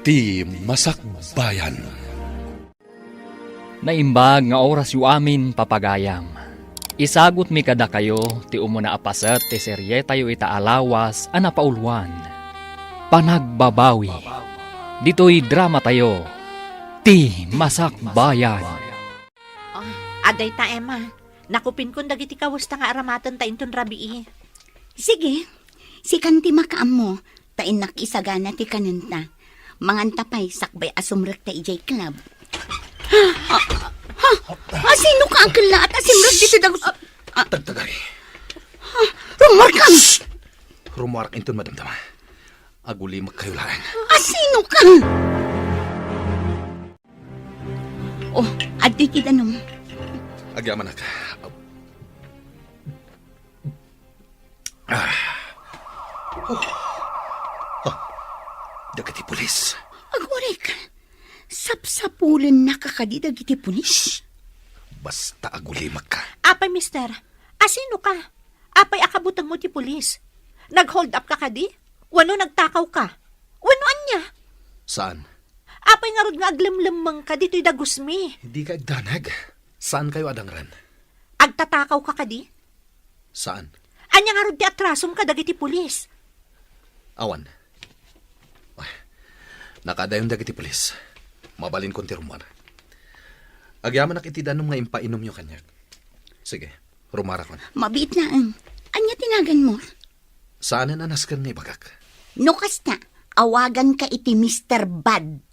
Ti Masakbayan. Naimbag nga oras yu amin papagayam. Isagot mi kada kayo ti umuna apasat ti serye tayo itaalawas ana pauluan. Panagbabawi. Dito'y drama tayo. Ti Masakbayan. Oh, aday ta, Emma. Nakupin kong dagiti kawasta nga aramatan ta inton rabii. Sige, si kanti makaam mo, tain nakisagana ti kanunta. Manganta pa'y sakbay asumrek ta ijay club. Sino ka ang kala at asimrek dito dagos? Tagtagay. Rumarkam! Rumuarak inton madamdama. Aguli magkayulaan. Sino ka? Oh, adi kitanong. Agyaman ka. Dagiti pulis. Agwarek, sapsapulin na kakadidag iti pulis. Basta agulimak ka. Apay, mister. Asino ka? Apay akabutang mo ti pulis. Nag-hold up ka kadi? Wano nagtakaw ka? Wano anya? Saan? Apay nga rod nga aglamlamang ka dito'y dagusmi. Hindi ka agdanag. Saan kayo adangran? Agtatakaw ka kadi? Saan? Anya nga rod ti atrasom ka dagiti pulis. Awan. Nakadayon dagiti pulis. Mabalin kon ti rumar. Agyaman nakitidanom nga impainom nyo kanyak. Sige, rumara kon. Mabit na ang. Anya tinagan mo? Saan na naskan nga ibagak? No kasta, awagan ka iti Mr. Bad.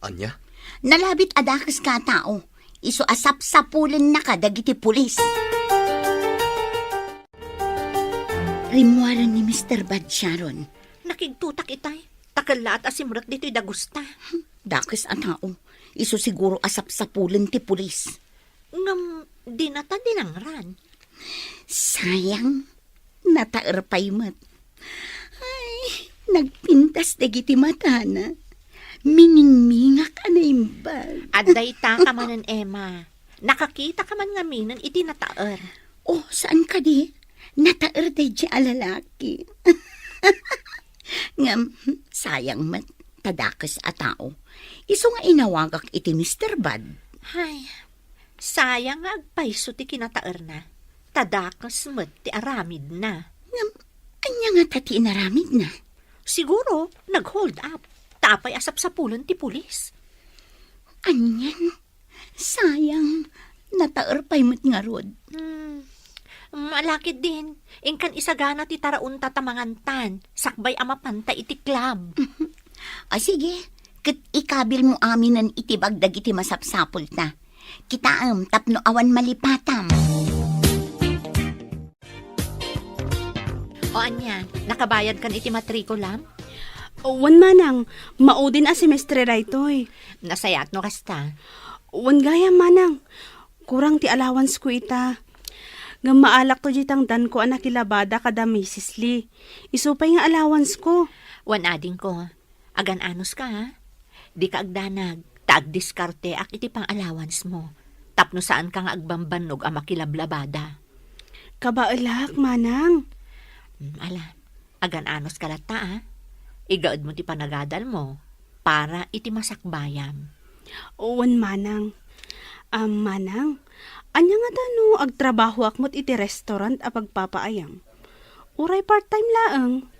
Anya? Nalabit adakas ka tao. Iso asap-sapulin na ka dagiti pulis. Rimuaran ni Mr. Bad Sharon. Nakigtutak itay. Takala at asimrak dito'y dagusta. Dakis a tao. Iso siguro asap-sapulin ti pulis. Ngam, di na ta dinangran. Sayang, nataer pa'y mat. Ay, nagpintas dagiti mata na. Miningmingak ka na imbag. Aday ta ka manan, Emma. Nakakita ka man nga minan iti nataer. Oh, saan ka di? Nataer day di alalaki. Ngam, sayang mat, tadakas a tao. Iso nga inawagak iti Mr. Bad. Hay, sayang nga agpaiso ti kinataer na. Tadakas met ti aramid na. Ngam, anya nga tati inaramid na. Siguro, nag-hold up. Tapay asap sa pulon ti pulis. Anyan, sayang, nataer pa'y mat nga rod. Malakit din. Ingkan isagana ti taraunta tamangantan. Sakbay amapanta iti club. Sige, kat ikabil mo aminan itibag dagiti masapsapol ta. Kitaam tapno awan malipatam. O anya, nakabayad kan iti matrikulam? Wan manang, maudin a semestre raytoy. Nasayat no kasta. Wan gaya manang, kurang ti allowance ko ita. Nga maalak to jitang dan ko anak kilabada kada Mrs. Lee. Isupay nga allowance ko. Wan ading ko, agan anos ka ha? Di ka agdanag, taag-diskarte ak iti pang allowance mo. Tapno saan ka nga agbambanog ang makilablabada. Kabaalak manang. Ala, agan anos ka lata ha? Igaod mo ti panagadal mo para iti masakbayam. Wan manang. Manang, anya nga tano agtrabaho akmot iti restaurant a pagpapaayam. Uray part-time laeng.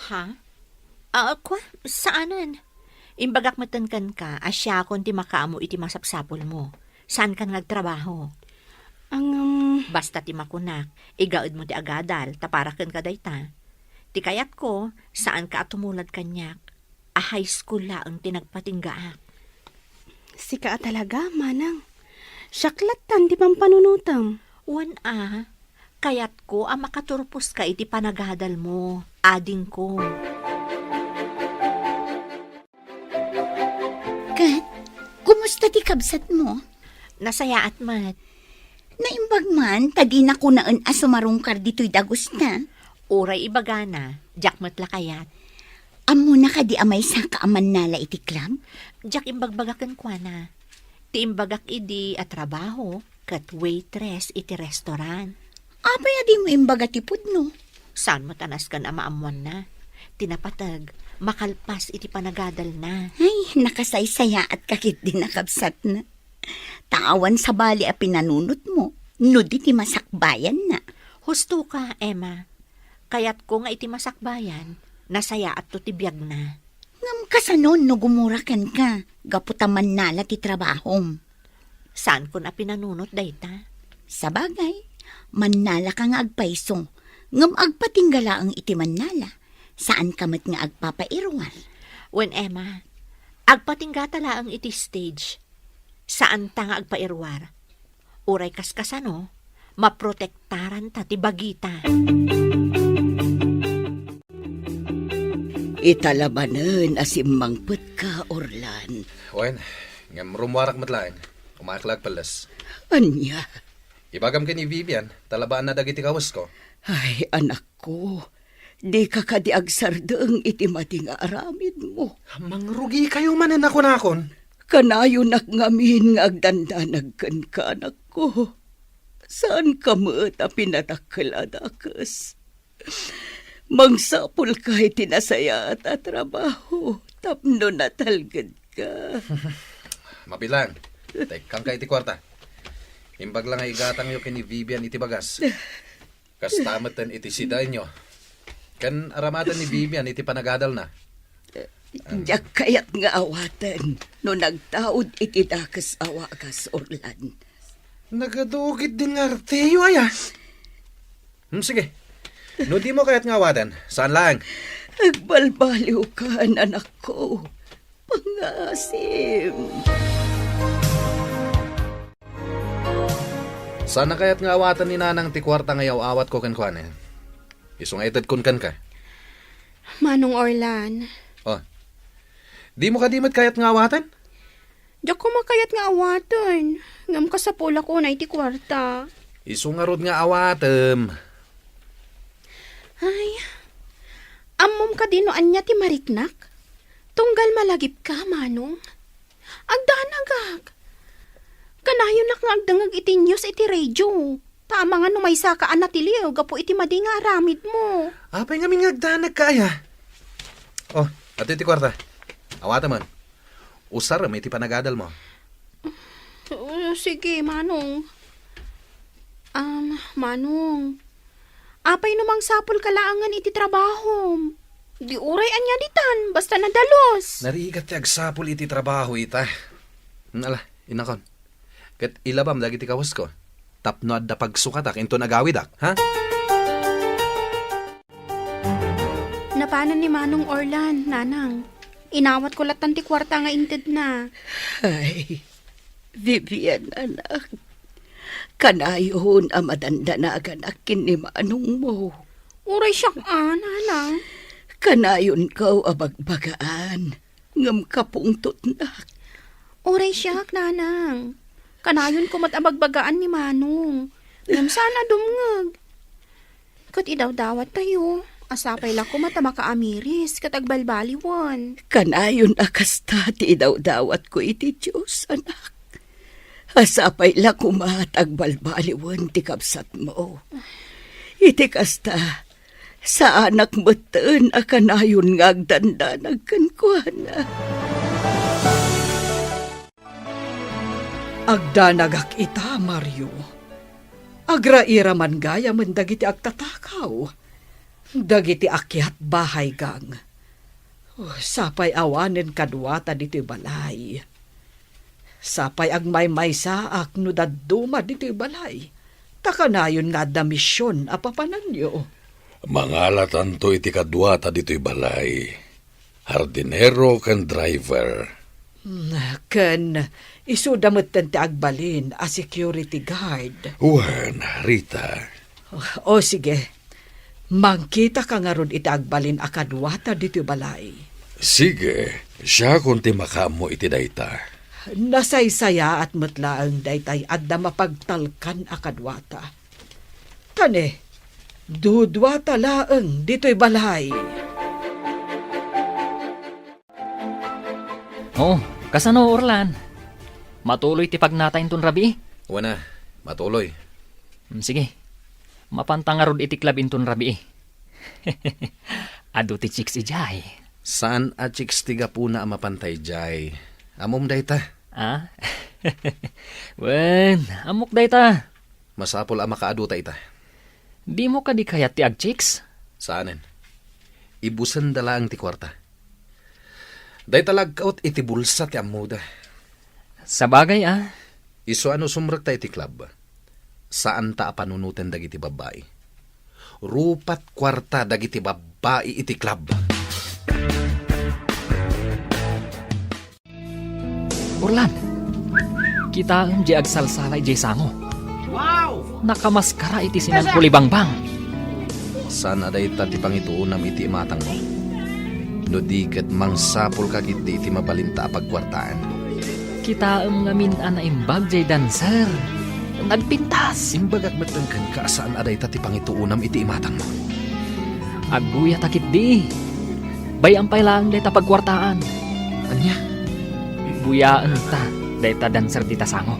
Ha? Kwa? Saanan? Imbagak matankan ka, asya kon ti makaamo iti masapsapol mo. Saan ka nagtrabaho? Basta ti makunak, igaod mo ti agadal, taparakan ka dayta. Ti kayat ko, saan ka atumulad kanyak? A high school laang tinagpatinggaak. Sika talaga, manang. Syaklatan di pang panunutam. Wan kayat ko ang makaturpos ka iti panagadal mo, ading ko. Kat, kumusta ti kabsat mo? Nasaya at mat. Naimbag man, tadi na kunaan asumarungkar dito'y dagos na. Uray ibagana, jakmat lakayat. Amo na ka di amay sa kaaman nala iti club? Jak imbagbagakan kwa na. Ti imbagak idi at trabaho, kat waitress iti restaurant. Apay adi mo imbaga tipod no? Saan mo tanas ka na maamuan na? Tinapatag, makalpas iti panagadal na. Ay, nakasaysaya at kakit din nakabsat na. Tawan sa bali a pinanunot mo, no di ti masakbayan na. Husto ka, Emma. Kaya't ko nga iti masakbayan, nasaya at tutibiyag na. Ngam kasanon no gumurakan ka, gaputaman nala ti trabahom. Saan ko na pinanunot dayta? Sa bagay, mannala ka nga agpaiso, ngam agpatinggala ang iti mannala. Saan ka mat nga agpapairwar? When Emma, agpatinggatala ang iti stage. Saan ta nga agpairwar? Uray kaskasano, maprotektaran ta ti bagita. Italabanan asimmangpet ka, Orlan. Wen, ngam rumwarak matlaeng. Umaklag palas. Anya? Ibagam ka ni Vivian, talabaan na dagiti kawas ko. Ay, anak ko, di ka kadiagsardeng iti mati nga aramid mo. Mangrugi kayo manan ako nakon. Kanayo nakngamin nga agdandanagkan ka, anak ko. Saan ka mo't a pinatakkaladakas? Mangsapul ka iti nasaya at trabaho, tapno natalgad ka. Mabilang. Tekang ka iti kwarta. Imbag lang ay igatang yo kini Vivian iti bagas. Kastamatan iti siday nyo. Kan aramatan ni Vivian iti panagadal na. Diyak kayat nga awatan, no nagtaod iti dakas awakas, Orlan. Nagadugit din nga Arteo ay sige. No di mo kayat nga awatan. Saan lang? Agbalbaliw ka, anak ko. Pangasim. Saan na kayat nga awatan ni nanang ti kwarta ngayaw awat ko kan Isong etad kun kan ka. Manong Orlan, Oh. Di mo kadimot kayat nga awatan? diyak ko makayat nga awatan. Ngam ka sa pula ko na iti kwarta. Isong arod nga awatem. Ay, ammom ka din no anya ti mariknak. Tunggal malagip ka, Manong. Agdanagag. Kanayon nak nga agdangag iti news iti radio. Tama nga numaysa ka anatiliw, gapo iti madi nga aramid mo. Apay nga mingagdanag kaya. Oh, ato iti kwarta. Awata man. Usar may iti panagadal mo. Sige, Manong. Manong. Apay numang sapol kalaangan iti trabaho. Di uray anya ditan, basta nadalos. Narigat ti agsapol iti trabaho ita. Ala, inakon. Kat ilabam lagi ti kawas ko. Tapno adda pagsukatak into nagawidak, ha? Napanan ni Manong Orlan, nanang. Inawat ko latan ti kwarta nga inted na. Ay, Vivian, anak. Kanayon ang madandanagan akin ni Manong mo. Uray siyak nanang. Kanayon kaw abagbagaan. Ngam kapungtot na. Uray siyak, nanang. Kanayon ko matabagbagaan ni Manong. Ngam sana dumngag. Kat idaw-dawat tayo. Asapay lang ko matamakaamiris katagbalbaliwan. Kanayon akasta ti daw-dawat ko iti Diyos, anak. Asapay la kumatagbalbaliwan ti kapsat mo. Iti kasta, sa anak moten akanayon ngagdandanagkan ko, anak. Agdanagak ita, Mario. Agraira man gaya man dagiti agtatakaw. Dagiti akyat bahay gang. Sapay awanen kadwata diti balay. Sapay agmay-may saak no dadduma diti balay. Takanayon nga da misyon apapanan nyo. Mangalatan to iti kadwata dito'y balay. Hardinero kan driver. Ken isudamot ti agbalin a security guard. Wen, Rita. O sige. Mangkita ka nga ron iti agbalin a kadwata diti balay. Sige, siya kung ti makamo iti dayta. Nasaysaya at matlaang daytay adda mapagtalkan a kadwata. Kane, dudwata laeng dito'y balay. Oh, kasano Orlan? Matuloy ti pagnatayin ton rabi? Wana, matuloy. Sige, mapantangarod iti klab inton rabi. Ado ti chicks ijay. Saan a chicks tiga po na mapantay jay? Amom dayta. Ah? Wen, amok dayta. Masapol a makaaduta ita. Di mo ka di kayat ti agchicks? Saanen? Ibusan dala ang ti kwarta. Day talagkaot iti bulsa ti amuda. Sa bagay Iso ano sumrag ta iti club. Saan ta panunutan dagiti babae? Rupat kwarta dagiti babae iti club. Urlan, kita ang di agsalsalay di sango. Wow! Nakamaskara iti sinang kulibangbang. Sana day ta ti pangituunam iti imatang mo. No di ket mangsapol ka kiti iti mabalinta pagkwartaan. Kita ang ngamin na imbag jay dancer. Nagpintas. Imbagak matangkan ka saan aday ta ti pangituunam iti imatang mo. Agbuya takit di. Bayampay lang day ta pagkwartaan. Anya? Buyaan ta, dayta dancer di tasango.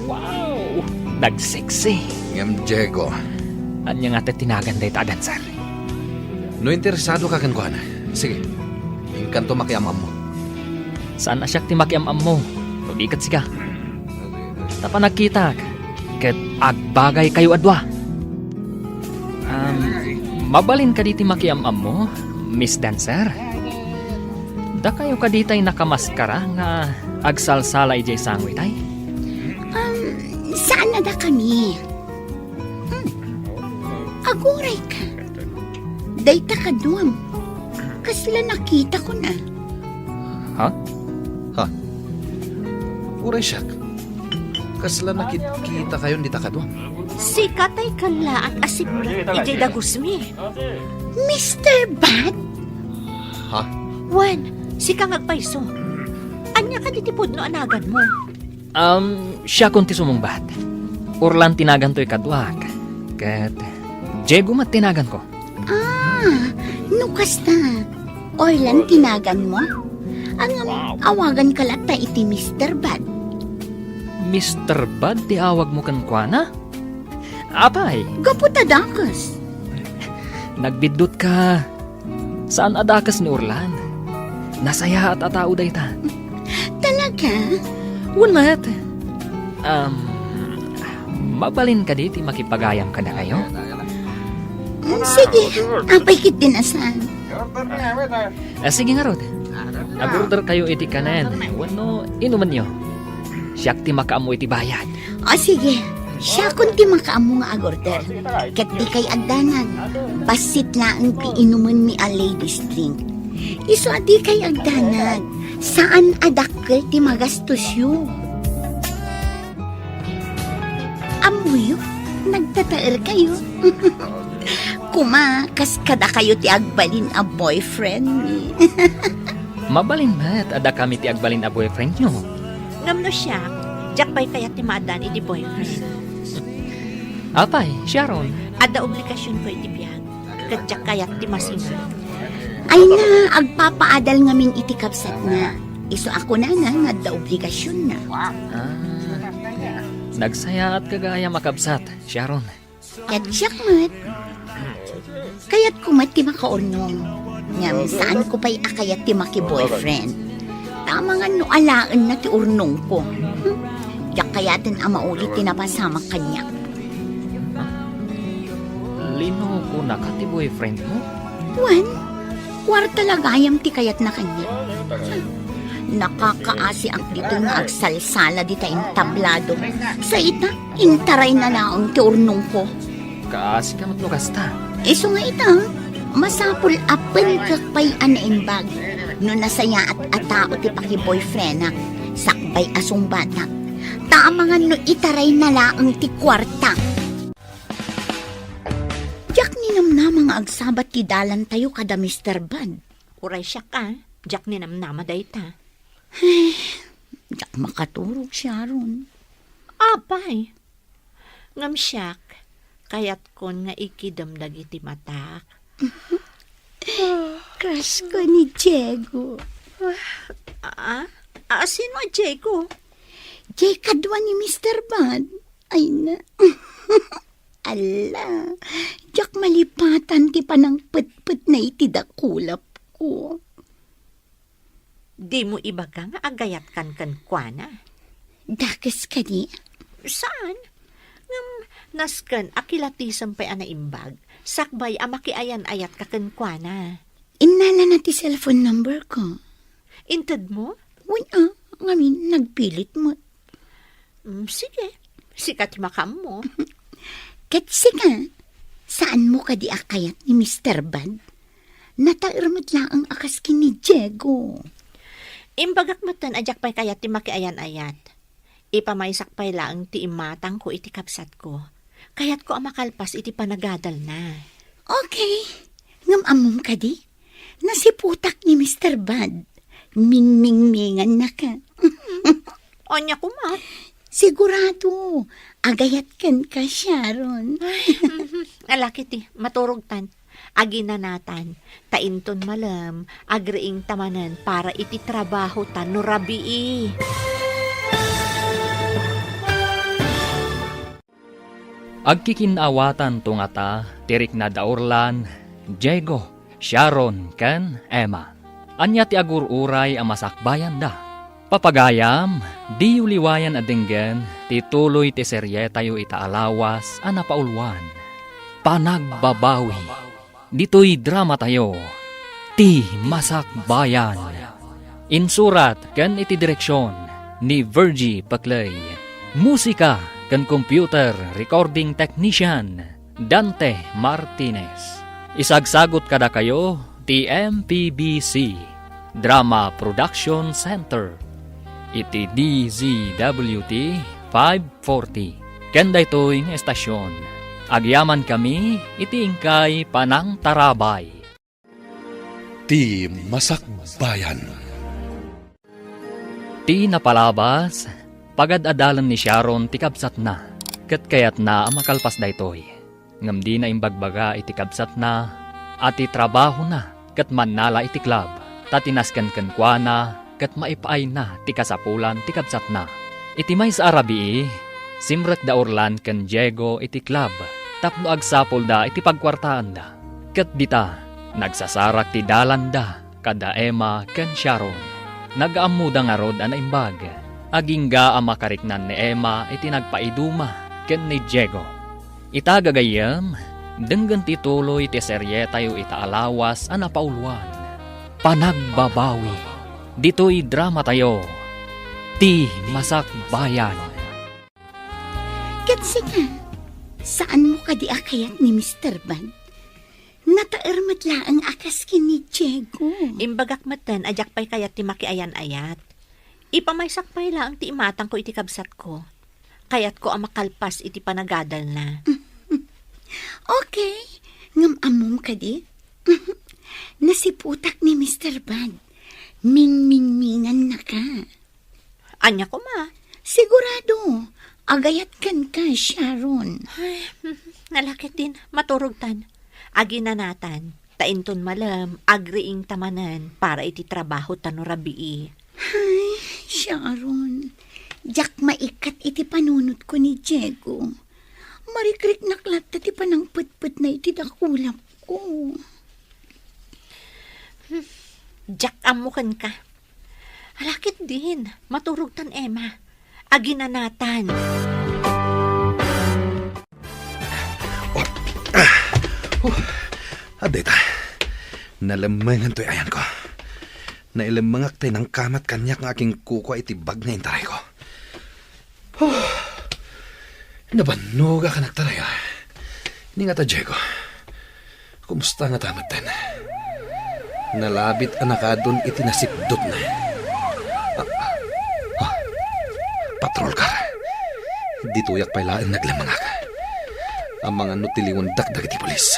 Wow! Nagseksi. Ngam Diego. Anya nga tinagan dayta dancer. No interesado ka kan kuana. Sige. Ingkanto makiamam mo. Saan na siya ti makiamam mo? Tulikat siga. Tapa nakita ka. Ket agbagay kayo adwa. Mabalin ka di ti makiamam mo, Miss Dancer? Da kayo ka ditay nakamaskara nga agsalsalay jay sangwi tay? Saan na da kami? Aguray ka. Dayta ka duwam. Kasla nakita ko na. Ha? Uray siyak. Kasla nakikita kayo di takadwa. Si Katay Kala at Asip iti dagusmi. Mr. Bad? Ha? Wan, si kang agpaiso. Anya ka ditipod no anagan mo. Siya kunti sumungbat. Urlan tinagan to'y kadwak. Kat, Diego mat tinagan ko. Nukas na. Orlan tinagan mo? Ang awagan ka lata iti Mr. Bad. Mr. Bad, ti awag mo kan kuana? Apay, Gaputa dakas. nagbidot ka. Saan adakas ni Urlan? Nasaya at atao dayta. Talaga? Unat. Mabalin ka diti makipagayam ka na kayo? Sige, apay kit dinasan. Sige nga Rod. Nag-order kayo iti kanan. Wano, inuman nyo. Siyak ti makaamu iti bayad. O sige, siya kunti makaamo nga agorder. Kat di kay agdanag. Basit lang ti inuman mi a ladies drink. Iso di kay agdanag. Saan adakkel ti magastos yu? Amuyo, nagtataer kayo. Kuma, kas kada kayo ti agbalin a boyfriend ni. Mabalin met, ada kami ti agbalin a boyfriend nyo. Ngam no siya, jak pa'y kaya timadan iti boyfriend. Apay, Sharon. Ada obligasyon ko iti biyag. Kadyak kaya timasina. Ay na, agpapaadal ngamin iti kapsat na. Iso ako na nga da obligasyon na. Nagsaya at kagaya makabsat, Sharon. Kadyak mat. Kaya't kumat ti makaurnong. Ngam saan ko pa'y akayat ti maki-boyfriend. Tama nga no alaan na ti urnong ko. Yak kayatin ang maulit ti napasama kanya. Lino ko na ka ti boyfriend mo? Wan, war talagayam ti kayat na kanya. Nakakaasi ang dito nga agsalsala di tayong tablado. Sa ita, intaray na laong ti urnong ko. Kaasi ka matlukas ta. Iso nga ita, masapul apel kakpay anaimbag. No nasaya at atao ti paki-boyfriend na sakbay asong bata. Tama nga no itaray na laang ti kwarta. Jak ninam na mga agsabat ti dalan tayo kada Mr. Bad. Uray siya ka, jak ninamnama dayta. Jak makaturog siya ron. Apay. Ngam siyak, kayat kon nga ikidamdag iti matak. Crush ko ni Diego. Sino Diego? Jay kadwa ni Mr. Bad. Ay na. Ala. Jak malipatan ti panang put-put na iti dakulap ko. Di mo ibaga nga agayat kan kuana. Dakas ka di? Saan? Ngam, nasken akilatisan pa ana imbag. Sakbay amakiayan ayat ka kan kuana. Inala na ti cellphone number ko. Inted mo? Wala, ngamin, nagpilit mo. Sige. Sikat makam mo. Katsi ka, saan mo ka di akayat ni Mr. Bad? Natairmat lang ang akas ni Diego. Imbagak matan ajak pa'y kayat ti makiayan-ayat. Ipamaysak pa'y lang ti imatang ko iti kapsat ko. Kayat ko amakalpas iti panagadal na. Okay, ngamamom ka di? Nasiputak ni Mr. Bad. Mingmingmingan na ka. Onya ko ma. Sigurado, agayat kan ka, Sharon. Alaki ti, maturog tan. Aginanatan, tainton malam, agriing tamanan para iti trabaho tan no rabii. Agkikinawatan tungata, tirik na daurlan, Diego, Sharon, ken Emma. Anya ti agururay ang masakbayan da. Papagayam, di uliwayan adinggen, tituloy ti serye tayo itaalawas, anapaulwan. Panagbabawi. Dito'y drama tayo. Ti Masakbayan. Insurat ken iti direksyon ni Virgie Paclay. Musika ken computer recording technician Dante Martinez. Isagsagot kada kayo ti MPBC Drama Production Center. Iti DZWT 540. Kenda ito'y estasyon. Agyaman kami, iti ingkay panang tarabay. Ti Masakbayan. Ti napalabas, pagad-adalan ni Sharon ti kabsat na, ket kayat na makalpas daytoy. Ngam di na imbagbaga iti kabsat na, at ti trabaho na, ket mannala iti club, tatinaskan kenkwana, ket maipaay na ti kasapulan ti kabsat na. Iti may sa Arabi, simrek da Orlan ken Diego iti club, tapno agsapol da iti pagkwartaan da. Ket dita, nagsasarak ti dalan da, kada Emma ken Sharon. Nagaamuda nga rod ana imbag, agingga ang makariknan ni Emma iti nagpaiduma ken ni Diego. Itagagayam, denggan tituloy ti serye tayo itaalawas ana pauluan. Panagbabawi. Dito'y drama tayo. Ti Masakbayan. Katsi ka, saan mo ka di akayat ni Mr. Bad? Natairmat lang ang akas ni Diego. Imbagak matan ajak pa'y kayat ti makiayan-ayat. Ipamaysak pa'y lang ti imatang ko iti kabsat ko. Kayat ko ang makalpas iti panagadal na. Okay, ngamamom ka di? Nasiputak ni Mr. Bad. Mingmingmingan na ka. Anya ko ma. Sigurado, agayat kan ka, Sharon. Nalakit din, maturog tan. Aginanatan, tainton malam, agriing tamanan para iti trabaho tan no rabii. Ay, Sharon, jak maikat iti panunot ko ni Diego. Marikrik naklat iti panang put-put na iti dakulap ko. Jak amukan ka. Alakit din, maturog tan Emma. Aginanatan. Aday ta. Nalamangan to'y ayan ko. Nailamangak tayo ng kamat kanyak ng aking kuko iti bag na intaray ko. Nabanuga ka nagtaray ah. Hindi nga ta, Diego. Kumusta nga tamat din? Nalabit anakadon iti nasipdot na. Patrol car. Dituyak pa'y laing naglamangak. Ang mga nutilingon dagdag iti polis.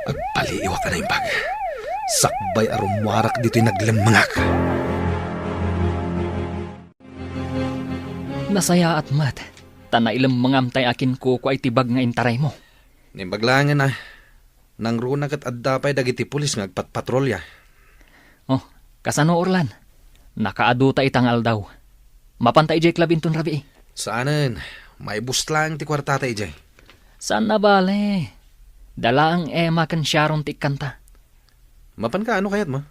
Agpaliiwa ka na yung bag. Sakbay arumwarak dito'y naglamangak. Nasaya at mat, tanailam mangamtay akin kuko ay tibag nga intaray mo. Nimbaglangan na. Nang runa kat addapay dagiti pulis nga agpatpatrolya. Oh, kasano Orlan? Nakaaduta itangal daw. Mapantay jay klabinton rabi. Saanan? May bus lang ti kwartata ijay. Saan na bale? Dala ang Emma kan Sharon ti kanta. Mapan ka, ano kayat mo?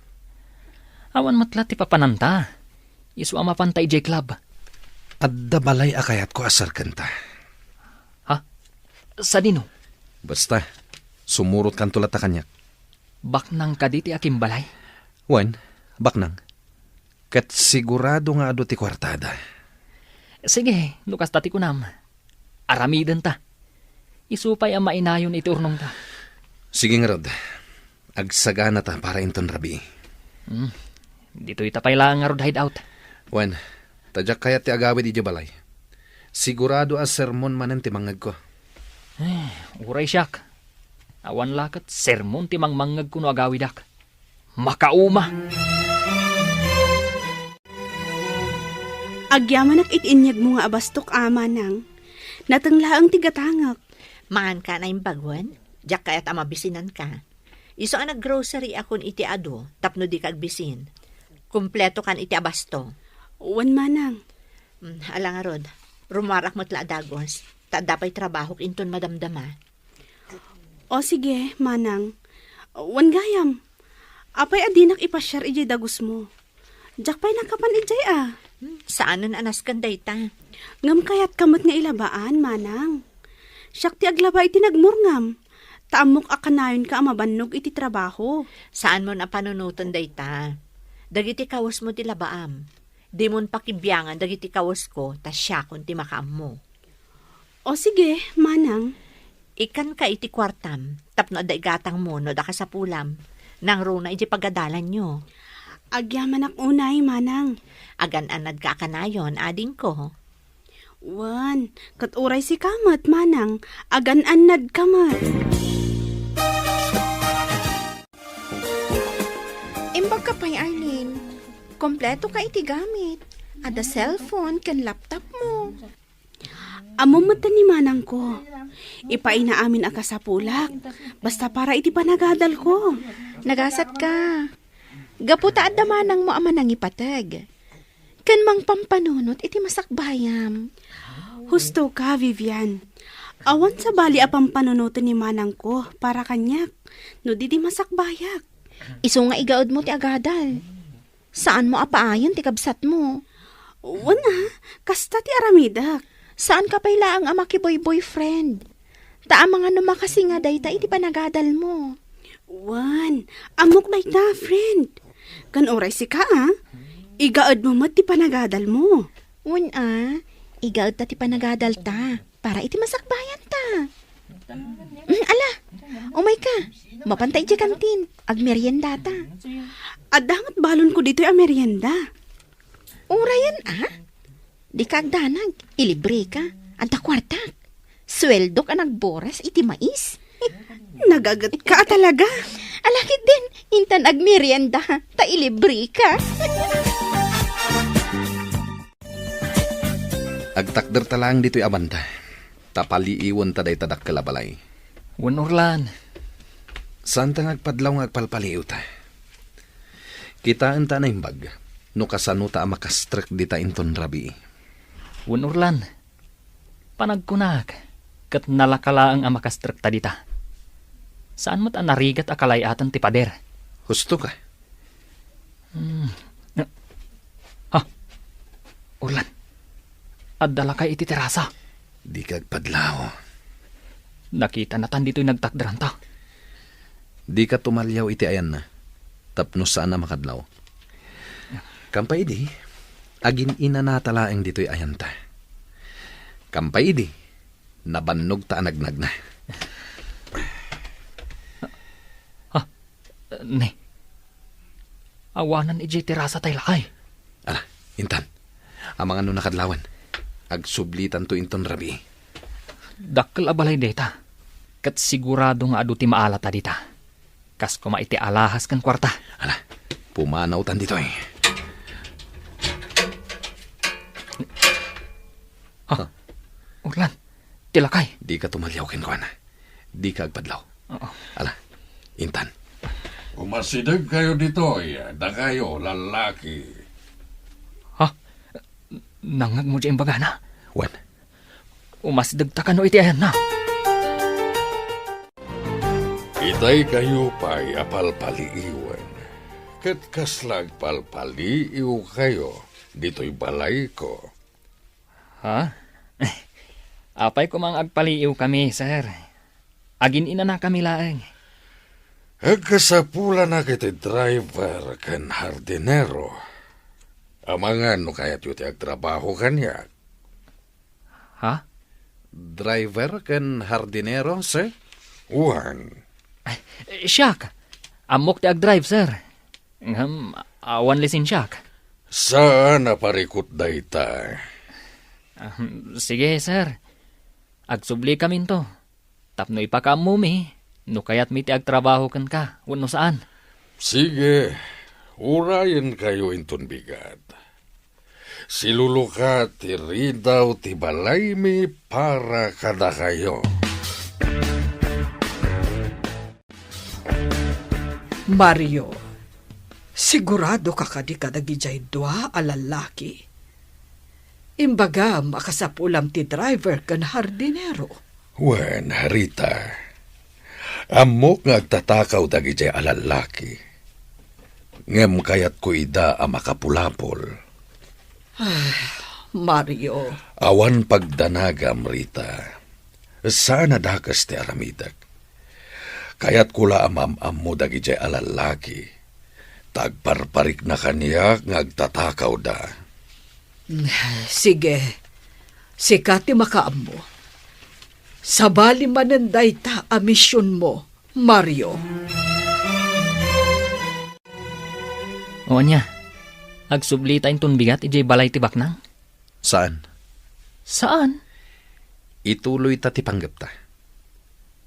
Awan matla ti papananta. Isu ama pantay J Club. Adda balay akayat ko asar kanta. Ha? Sa dino? Basta, sumurot kan tulat ta kanyak. Baknang ka di ti aking balay. Wan, baknang. Kat sigurado nga ado ti kwartada. Sige, lukas tati kunam. Aramiden ta. Isupay ang mainayon iti urnong ta. Sige nga rod, agsagana ta para inton rabi. Dito itapay lang nga rod hideout. Wan, tadyak kaya ti agawid iti balay. Sigurado as sermon manen ti mangag ko. Uray siyak. Awan lakat sermon ti mangmangag kuno agawidak. Makauma. Agyamanak itinyag mo nga abastok ama nang. Natanglaang tigatangak. Maan ka na yung bagwan? Diyak kaya't amabisinan ka. Iso ang nag-grocery akon iti ado, tapno di kagbisin. Kumpleto kan iti abasto. Uwan manang. Alang rod, rumarak mo't laadagos. Tadapay trabaho inton madamdama. O sige, manang. Uwan gayam. Apay adinak ipasyar ijay dagos mo. Diyak pa'y nakapan ijay Saan nun anas kanday ta? Ngam kayat kamot nga ilabaan, manang. Siyak ti aglaba iti nagmurngam. Taamok akanayon ka amabannog iti trabaho. Saan mo na panunutan day ta? Dagiti kawas mo ti labaam. Di mon pakibyangan dagiti kawas ko, tas siya kun ti makaam mo. O sige, manang. Ikan ka iti kwartam, tapno aday gatang mo no da ka sa pulam. Nang runa iti pagadalan nyo. Agyaman ak unay, manang. Agan-anad ka akanayon, ading ko. Wan, katuray si kamat, manang. Agan-anad kamat. Imbag ka pa'y, Arlene. Kompleto ka iti gamit. Ada cellphone kan laptop mo. Amo mata ni manang ko. Ipaina amin aka sa pulak. Basta para iti panagadal ko. Nagasat ka. Gaputa at damanang mo aman ang ipatag. Kan mang pampanunot iti masakbayam. Husto ka, Vivian. Awan sa bali a pampanunutan ni manang ko para kanyak. No di masakbayak. Iso nga igaod mo ti agadal. Saan mo apaayon ti kabsat mo? Wana, kasta ti aramidak. Saan ka payla ang ama ki boyfriend? Ta mga numakasi nga dayta iti panagadal mo. Wan, amok na ita, friend. Kan oray si ka, igaod mo mat ti panagadal mo. Wan igaod ta ti panagadal ta, para iti masakbayan ta. Ala, umay ka, mapantay di kantin, agmerienda ta. Adangat balon ko dito'y amerienda. Urayan di ka agdanag, ilibre ka, anta kwartak. Sweldo ka nagboras iti mais. Nagagat ka talaga. Alakit din, intan agmerienda, ta ilibre ka. Agtakder talang dito'y abanda. Tapaliiwan ta day tadak kalabalay. Wanurlan. Saan ta ngagpadlaw ngagpalpaliw ta? Kitaan ta na imbag. No kasano ta makastrek dita inton rabi. Wanurlan. Panagkunag. Kat nalakalaang amakastrek ta dita. Saan mo't anarigat akalayatan ti pader? Husto ka? Urlan. Addala kay iti terasa. Di kagpadlaw. Nakita na tan dito'y nagtakdaran ta. Di ka tumalyaw iti ayan na. Tapno saan na makadlaw. Kampay di. Agin ina natalaeng dito'y ayan ta. Kampay di. Nabannog ta anagnag na. Ne. Awanan iti terasa tay lakay. Ala, intan. Ang mga nakadlawan. Agsublitan to inton rabi. Dakkel abalay deta. Kat sigurado nga adu ti maalata dita. Kas kuma iti alahas kan kwarta. Ala, pumanaw tan dito eh. Urlan, tilakay. Di ka tumalyaw ken kuana. Di ka agpadlaw. Ala, intan. Umasidag kayo dito, da kayo, lalaki. Nangag mo dyan bagana. Wan. Umasdag ta ka no iti ayan na. Iti Day kayo pa'y apalpaliiwan. Kat kaslag palpaliiw kayo, dito'y balay ko. Ha? Apay ko mang agpaliiw kami, sir. Agin ina na kami laeng. Agkasapula na kiti driver kan hardinero. Amangan no kaya't yuti agtrabaho kanya. Ha? Driver ken hardinero, sir? Uwan. Siyak. Amok ti ag-drive, sir. Awan lisin siyak. Saan na parikot dayta? Sige, sir. Agsubli kami to. Tapno ipakamumi. No kayat mi ti agtrabaho kan ka. Wano saan? Sige, urayan kayo inton bigat. Siluluka ti ridaw ti balay mi para kada kayo. Mario, sigurado ka kadi kadagijay dua a lalaki. Imbaga makasapulam ti driver kan hardinero. Wen, Rita. Amok nga agtatakaw dagijay a lalaki. Ngem kayat ko ida a makapulapol. Mario, Awan pagdanagam, Rita. Sana dakas ti aramidak. Kayat kula amam mo dagijay a lalaki. Tagparparik na kaniya nga agtatakaw da. sige. Sikati makaam mo. Sabali mananday ta a misyon mo, Mario. O niya. Agsubli tayong tunbigat ijay balay ti baknang. Saan? Saan? Ituloy ta ti panggap ta.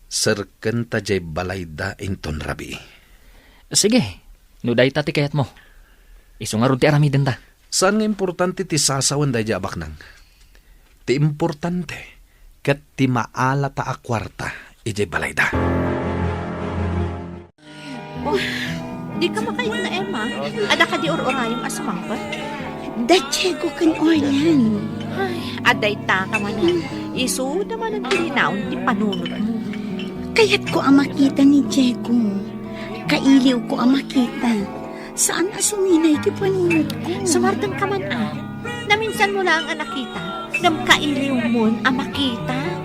Serken ta jay balay da inton rabi. Sige. Nuday ta ti kayat mo. Isungarod ti aramiden ta. Saan nga importante ti sasawan da jay abaknang? Ti importante kat ti maala ta a kwarta ijay balay da. Di ka makain na, Emma. Ada ka di or-orayong aswang pa? Da Diego kan Orlan. Ay, aday ta ka manan. Isu naman ang tilinaon di panunod mo. Kaya't ko ang makita ni Diego. Kailiw ko ang makita. Saan asuminay ti panunod ko? Sumartan ka man Naminsan mo lang ang nakita. Nam kailiw mo ang makita.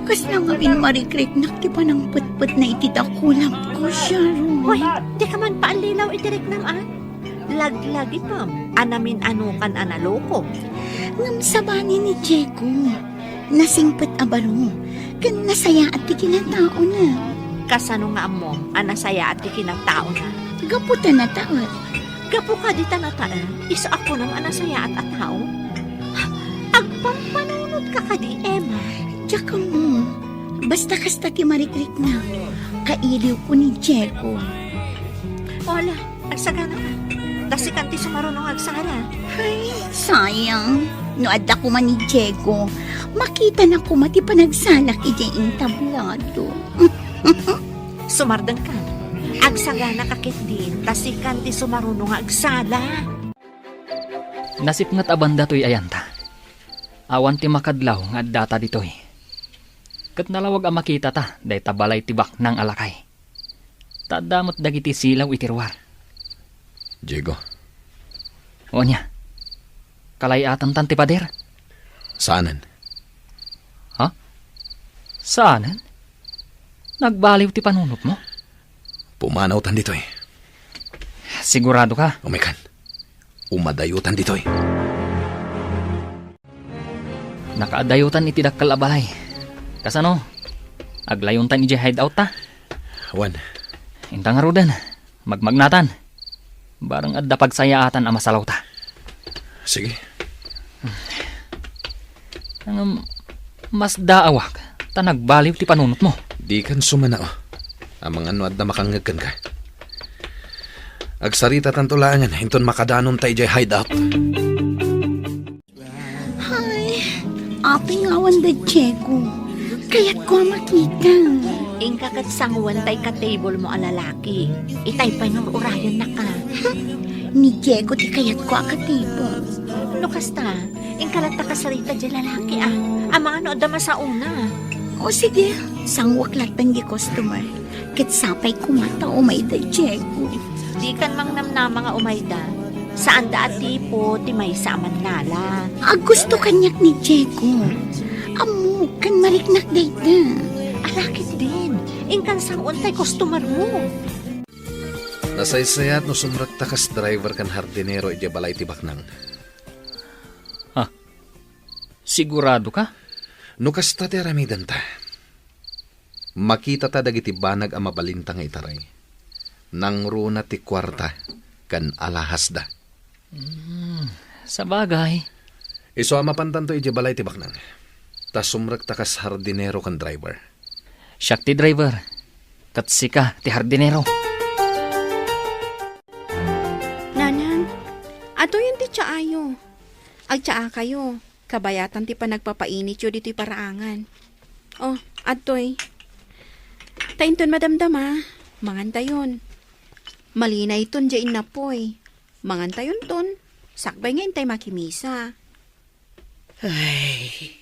Kas na nga binmarikrik nakti pa ng putput na itidakulang ko, Sharon. Hoy, di ka man paalilaw itirik naman. Laglagi pam. Anamin anukan analoko. Ngam sabani ni Diego. Nasingpet abaro. Kan nasaya at ti kinatao na. Kasano nga mo, anasaya at ikinagtao na. Gaputan na taot. Gapo ka di tanataan, isa ako ng anasaya at atao. Agpampanunod ka ka di, Emma. Tsaka mo. Basta kasta ti marikrik na. Kailiw ko ni Diego. Wala, agsagana ka. Dasikan ti sumarunong agsara. Ay, sayang. No adda ko man ni Diego. Makita na ko mati panagsalak ijay intablado. Sumardang ka. Agsagana kakit din, dasikan ti sumarunong agsala. Nasip nga't abanda to'y ayanta. Awan ti makadlaw nga data dito'y. Kat nalawag ang makita ta, day tabalay tibak ng alakay. Tadamot dagiti silaw itirwar. Diego, O niya, kalayatan tan ti pader. saanan? Saanan? Nagbaliw ti panunot mo? Pumanaw tan ditoy. Sigurado ka? Umikan. Umadayutan ditoy. Nakaadayutan iti dakkal abalay. Kasano? Aglayuntan iti hideout ta? Wan, Intang arudan. Magmagnatan. Barang adda pagsayaatan ang masalaw ta. sige. Mas daawak. Ta nagbaliw ti panunot mo. Di kan sumanao. Amang ano at na makangagkan ka. Agsarita tantulangan, hinton makadanon tayo jay hideout. Ay, aping awan da Diego. Kaya't ko makita. Ingka kat sanguan tay ka table mo ang lalaki. Itay panururayan na ka. Ni Diego ti kayat ko akatibo. Lukas ta, ingkalat ta kasarita dyan lalaki Ang mga ano adama sa una. O sige, sangwak latan gi customer. Ket sapay kumata umay da, Diego. Di kan mang namnama nga umayda. Saan da at tipo, ti may saman nala. Gusto kanyak ni Diego. Amo, kan mariknak dayta. Alakit din. Ingkan sang untay customer mo. Nasaysayat no sumrakta kas driver kan hardinero iti balay ti baknang. Sigurado ka? No kasta ti aramidan ta. Makita ta dagiti banag ang mabalinta nga itaray. Nangruna ti kwarta kan alahas da. Sa bagay. Iso amapantan to iti balay ti baknang. Ta sumrakta kas hardinero kan driver. Siyak ti driver. Katsika ti hardinero. Nanang, ato yun ti tsaayo. Agtsaa kayo. Kabayatan ti pa nagpapainit yun dito'y paraangan. Oh, atoy. Tainton madamdama. Mangantayon. Malina iton dyain na po'y. Mangantayon ton. Sakbay nga intay makimisa. Ay,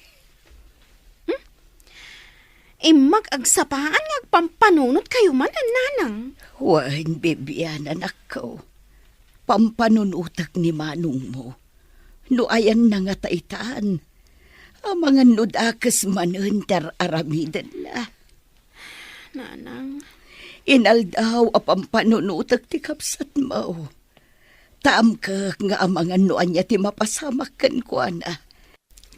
Mag-agsapaan nga agpampanunot kayo man, nanang. wan, bebian, anak ko. Pampanunutak ni manong mo. No ayan na nga taitaan. Ang mga nudakas manen tar aramidan na. Nanang. Inaldaw a pampanunutak ti kapsat mo. Taam ka nga ang mga nuan niya ti mapasamak kan ko na.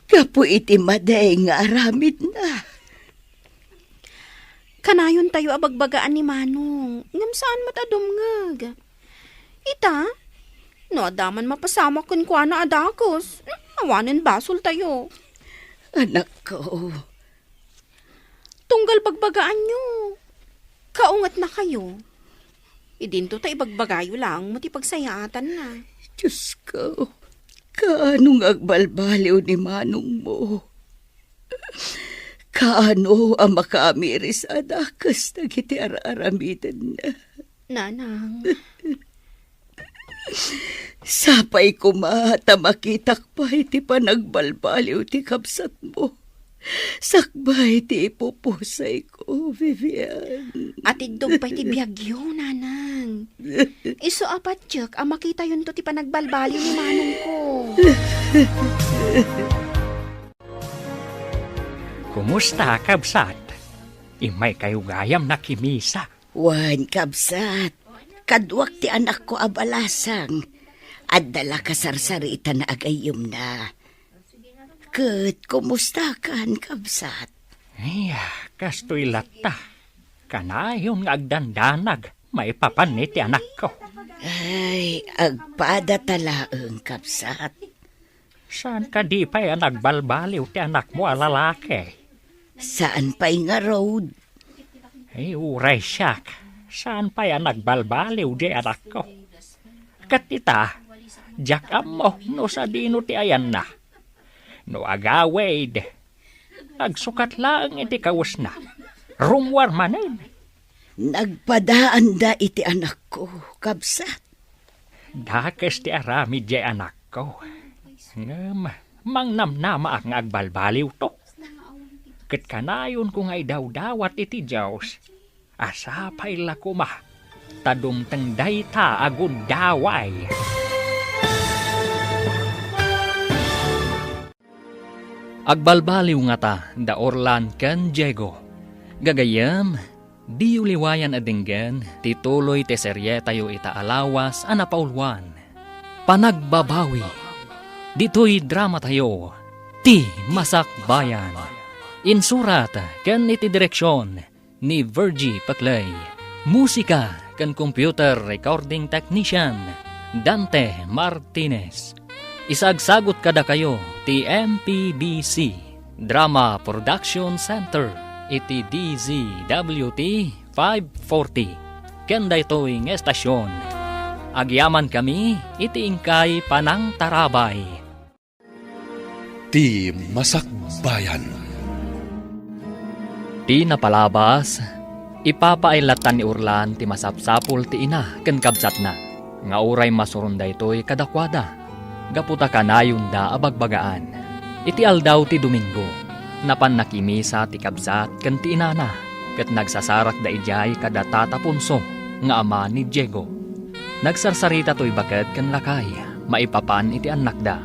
Kapo iti maday nga aramid na. Kanayon tayo abagbagaan ni Manong. Ngam saan matadumngag. Ita, no adaman mapasamak kun kwa na adakos. Awanin basol tayo. Anak ko, Tunggal bagbagaan nyo. Kaungat na kayo. Idinto tayo bagbagayo lang, mati pagsayaatan na. Diyos ko, kaanong agbalbaliw ni manong mo? Kaano ang makamiris adakas na kiti aramidan na? Nanang. Sapay kumata makitak pa iti panagbalbaliw ti kapsat mo. Sakbay ti ipupusay ko, Vivian. At igdog pa iti biyagyo, nanang. Iso apat tiyok, ang makita yun to ti panagbalbaliw ni Manong ko. Kumusta, kabsat? Imay kayo gayam na kimisa. Wan, kapsat. Kadwak ti anak ko abalasang. At dala kasarsarita na agayom na. Kat, kumusta kan, kapsat? Ay, kastoy lata. Kanayon nga agdandanag, maipapanit ti anak ko. Ay, agpada talaang, kapsat. Saan ka di pa'y nagbalbaliw ti anak mo alalaki? Saan pa'y nga road? Ay, uray siyak. Saan pa'y nagbalbaliw di anak ko? Katita, jakam mo no sa dino ti ayan na. No agawid. Nagsukat lang iti kawas na. Rumwar manin. Nagpadaan da iti anak ko, kapsat. Dakas ti arami di anak ko. Ngam, mangnamnama ang agbalbaliw to. Ket kanayon kung ay daw-dawat iti Diyos. Asapay la kuma. Tadumteng dayta agud daway. Agbalbaliw nga ta, da Orlan ken Diego. Gagayam, di uliwayan adinggan, tituloy te serye tayo itaalawas anapaulwan. Panagbabawi. Dito'y drama tayo, ti Masakbayan. Insurat ken iti direksyon ni Virgie Paclay. Musika ken computer recording technician Dante Martinez. Isagsagot kada kayo ti MPBC Drama Production Center iti DZWT 540. Ken daytoy nga estasyon. Agyaman kami iti ingkay Panang Tarabay. Ti Masakbayan. Di napalabas, ipapailatan ni Urlan ti masapsapul ti ina ken kabsat na. Nga uray masurun daytoy kadakwada. Gaputa kanayon da abagbagaan. Iti aldaw ti Domingo. Napan nakimisa ti kabsat ken ti inana. ket nagsasarak da ijay kada tatapunso nga ama ni Diego. Nagsarsarita to'y baket ken lakay, maipapan iti anak da.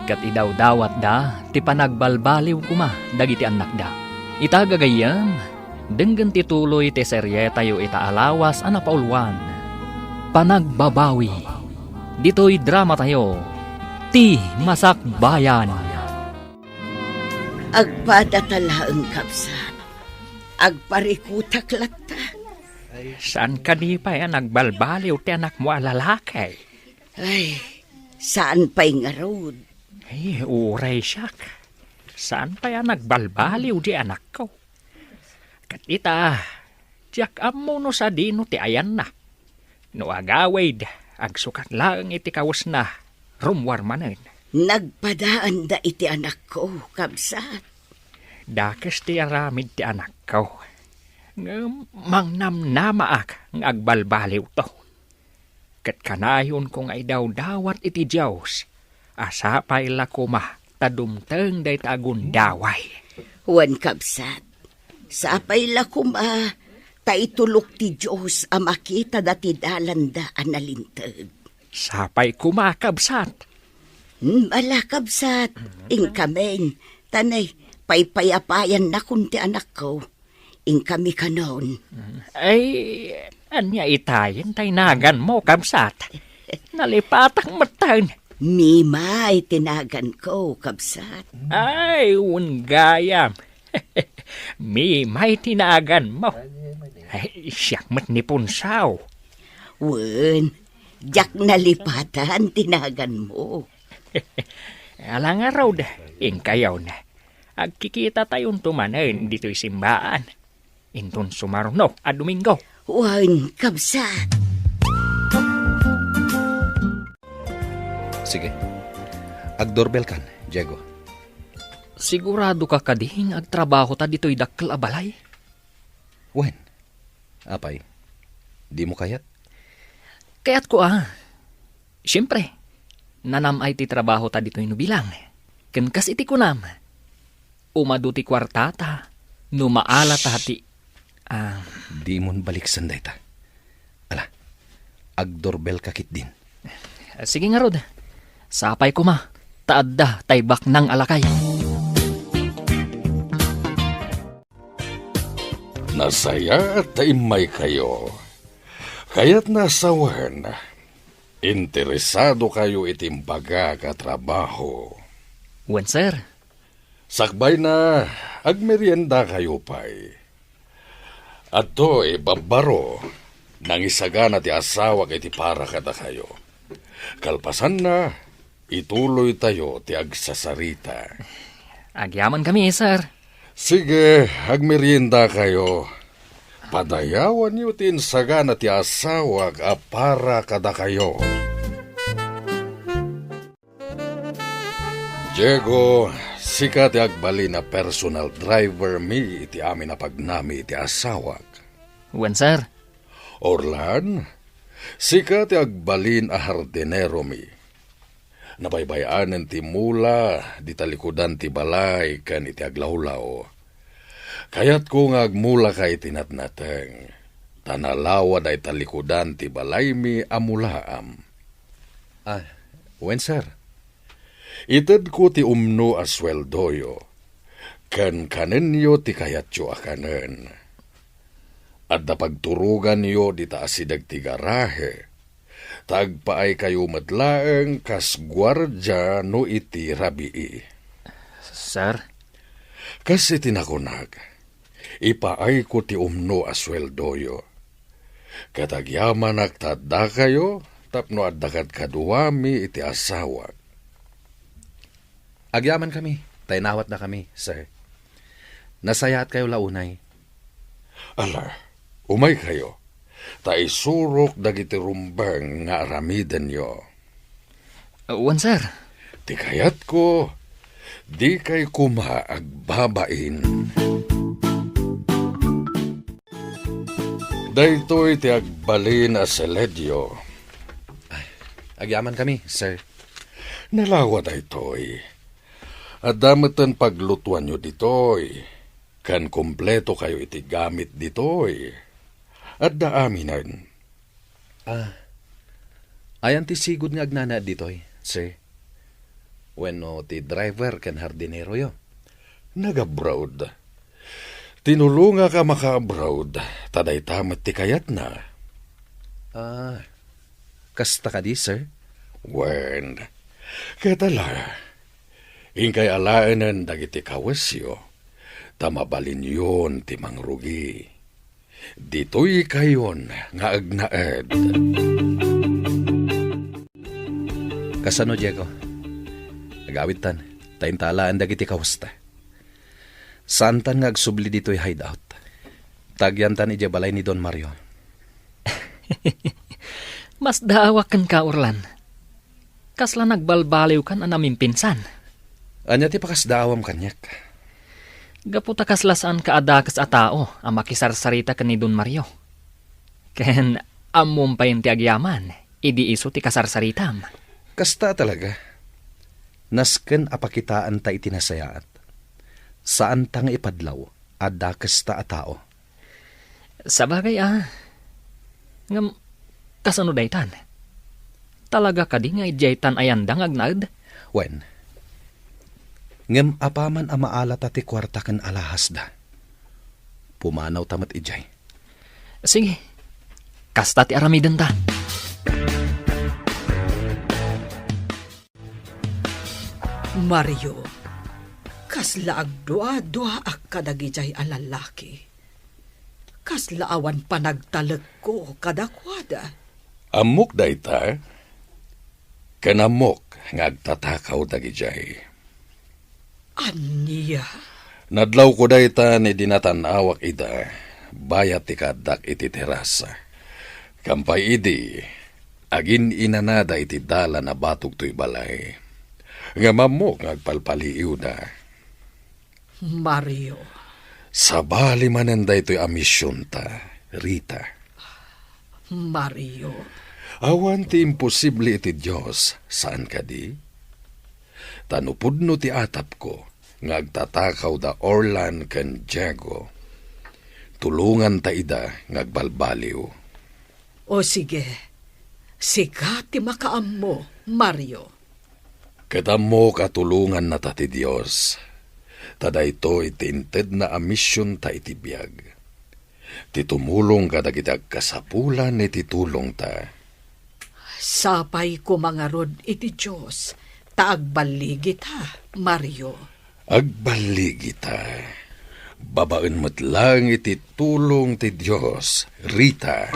Ket idawdawat da, ti panagbalbaliw kuma dagiti anak da. Itagagayam, denggen ti tuloy ti serye tayo itaalawas ana paulwan. Panagbabawi. Dito'y drama tayo, ti Masakbayan. Agpadatalaang kapsa. Agparikutak latta. Saan ka di pa yan nagbalbaliw ti anak mo alalakay? Ay, saan pa'y nga road? Ay, uray siyak. Saan pa yan nagbalbaliw di anak ko? Kat ita, tiyak amo no sa dino ti ayan na. No agawid, agsukat lang iti kawas na rumwar manen. Nagpadaan da iti anak ko, kabsat. Dakes ti aramid ti anak ko. Mangnamnamaak ng agbalbaliw to. Kat kanayon kong ay daw-dawat iti Diyos, asapay lakuma tadumteng day tagundaway. Wan kabsat, sapay lakuma, taitulok ti Diyos a makita dati dalanda analintag. Sapay kumakabsat. Ala kabsat, ingkameng, tanay, paypayapayan na kunti anak ko. In kami kanon. Ay, anya itayin taynagan mo, kabsat. Nalipatak matan. Mimay tinagan ko, kabsat. Ay, unggayam. Mimay tinagan mo. Ay, siyak mat ni punsaw. Wen, jak nalipatan tinagan mo. Alang araw da, ingkayaw na. Agkikita tayong tumanan dito'y simbaan. Intun sumaruno a Domingo. Wan, kabsat. Sige. Agdoorbell kan, Diego. Sigurado ka kading agtrabaho ta dito'y dakkel a balay? Wen? Apay? Di mo kayat? Kaya't ko Siyempre, nanam ay ti trabaho ta dito'y nubilang. Ken kas iti kunam. Umadu ti kwartata, numaala ta hati. Di mon balik sanday ta. Ala, agdoorbell kakit din. Sige nga rod, sapay ko ma, taadda taybak ng alakay. Nasaya at taimay kayo. Kaya't nasawan. Interesado kayo itimbaga katrabaho. Wen sir, Sakbay na, agmerienda kayo pa'y. At to, babaro, nang isaga na ti asawa kay ti para kada kayo. Kalpasan na, ituloy tayo ti agsasarita. agyaman kami sir. Sige, agmerienda kayo. Padayawan niyo ti insaga na ti asawa ka para kada kayo. Diego, sika ti agbali na personal driver mi iti amin na pagnami iti asawak. Wen sir, Orlan, sika ti agbalin a hardinero mi. Nabaybayanan ti mula, di talikudan ti balay, kan iti aglawlaw. Kayat ko nga agmula kay tinatnateng. Tanalawa day talikudan ti balay mi amulaam. Wen sir? Ited ko ti umno a sweldoyo. Kan kanenyo ti kayatyo akanen. At napagturugan niyo di taasidag ti garahe. Tagpaay kayo matlaeng kas gwardya no iti rabii. sir, Kas itinakunag, ipaay ko ti umno a sweldoyo. Katagyaman agtada kayo, tapno addakat kaduwami iti asawa. Agyaman kami. Taynawat na kami, sir. Nasayaat kayo launay. Ala, umay kayo. Taisurok dagiti rumbang nga aramidan nyo. wen sir. Ti kayat ko, di kay kuma agbabain. Daytoy ti agbalin a seledyo. Agyaman kami, sir. Nalawa daytoy. At damatan paglutuan nyo ditoy. Kan kompleto kayo iti gamit ditoy. At daaminan. Ayan ti sigod nga agnana ditoy, sir. Wenno ti driver ken hardinero yo. Nag-abroad. Tinulunga ka maka-abroad. Taday tamat ti kayat na. Kasta ka di, sir? Wen, katala. Ingkay alaanan dagiti kawasyo. Tamabalin yun ti mangrugi. Dito'y kayon nga agnaed. Kasano, Diego? Nagawit tan, taintalaan dagiti kawasta. Saan tan nga agsubli dito'y hideout? Tagyan tan ija balay ni Don Mario. Mas daawakan ka, Orlan. Kasla nagbalbaliw kan anaming pinsan. Anya ti pakasdaawam kanyak. Gaputa kaslasaan ka adakas a tao ang makisarsarita ka ni Don Mario. Ken amom pa yung ti agyaman, idi iso ti kasarsaritam. Kasta talaga. Nasken apakitaan ta itinasayaat. Saan tang ipadlaw, adakas ta a tao. Sabagay ngam kasano daytan? Talaga ka di nga ijaytan ayandang agnad? Wen, ngem apaman a maalat ti kwarta ken alahas da. Pumanaw tamat ijay. Sige, kasta ti aramiden ta. Mario, kasla agdua-dua ak kadagijay a lalaki. Kasla awan panagtalag ko kadakwada. Amok dayta. Kanamok ngagtatakaw dagijay. Aniya? Nadlaw ko dayta ni dinatanawak ida. Bayat ti kadak iti terasa. Kampay idi. Agin inanada iti dala na batog to'y balay. Nga mamok ngagpalpaliw na. Mario. Sabali mananday to'y amisyon ta, Rita. Mario. Awan ti imposible iti Diyos, saan ka di? Tanupudno ti atap ko, ngagtatakaw da Orlan ken Diego. Tulungan ta ida, ngagbalbaliw. O sige, sika ti makaam mo, Mario. Kadamo katulungan na ta ti Diyos. Tada ito itinted na amisyon ta iti biyag. Ti tumulong kadagitag kasapulan iti tulong ta. Sapay ko mga rod iti Diyos, taagbaligit ha, Mario. Agbaligi ta. Babaen mo't lang iti tulong ti Diyos, Rita.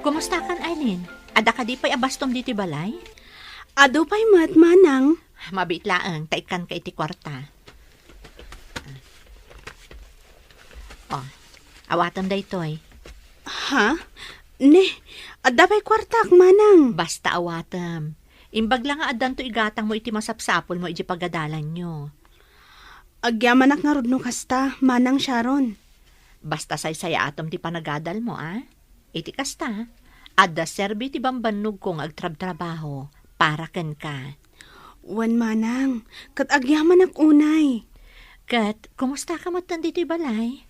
Kumusta kan, Aileen? Ada ka di pa'y abastom diti balay? Ado pa'y manang. Mabitlaang, taikan ka iti kwarta. Awatam da ito'y. Ha? Ne, ada pa'y kwartak, manang. Basta awatam. Imbag lang nga adan to igatang mo iti masapsapol mo iti pagadalan nyo. Agyaman ak nga rod no kasta, manang Sharon. Basta say-saya atom ti panagadal mo, Iti kasta, adda serbi ti bambannog kong agtrab-trabaho para ken ka. Wan manang, kat agyaman ak unay. Kat, kumusta ka matan dito balay?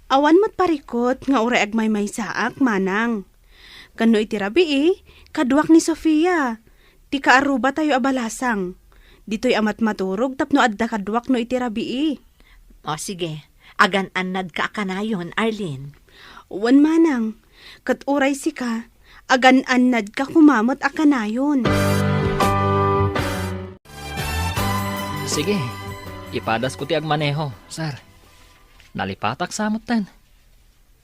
Awan mat parikot nga ure agmay saak, manang. Kano iti rabi kaduak ni Sofia. Ti kaaruba tayo abalasang. Dito'y amat maturog tapno adda kaduak no iti rabi. O sige, agan-anad ka akanayon, Arlene. Wan manang, kat uray si ka, agan-anad ka kumamot akanayon. Sige, ipadas ko ti agmaneho, sir. Nalipatak samot tan.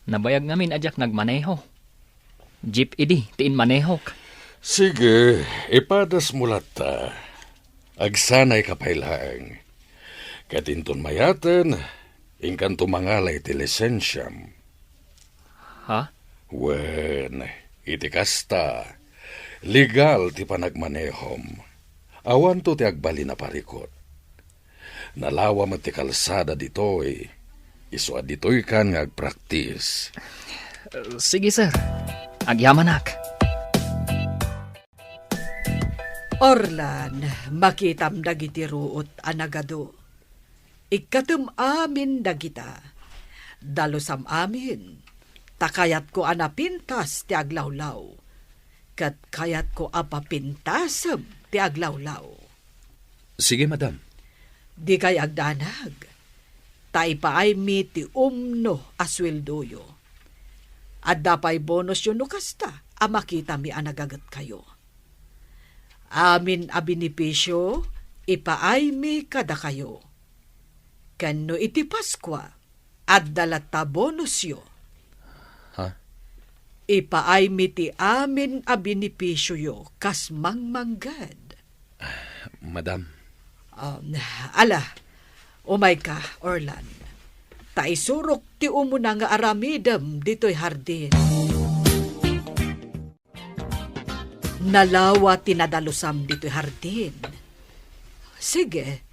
Nabayag ngamin ajak nagmaneho. Jeep idi, tiin manehok. Sige, ipadas mo lata. Agsanay kapailaang. Katinton mayaten, ingkan tumangalay ti lisensyam. Ha? Wen, iti kasta. Legal ti panagmanehom. Awan to ti agbali na parikot. Nalawa mo ti kalsada ditoy. Iswa ditoy kan nga agpraktis. Sige, sir. Agyamanak. Orlan, makitam dagiti ruot anagado. Ikatum amin dagita. Dalusam amin. Takayat ko anapintas ti aglawlaw. Kat kayat ko apapintasam ti aglawlaw. Sige, madam. Di kay agdanag. Taipaay mi ti umno asweldoyo. At dapay bonus yun no kasta, makita mi anagagat kayo. Amin a binipisyo, ipaay mi kada kayo. Kano iti Paskwa, at dalata bonus yo. Ha? Ipaay mi ti amin a binipisyo yo, kas mangmanggad. Madam. Ala, umay ka, Orlan. Taisurok ti umuna nga aramidam dito'y hardin. Nalawa tinadalusam dito'y hardin. Sige,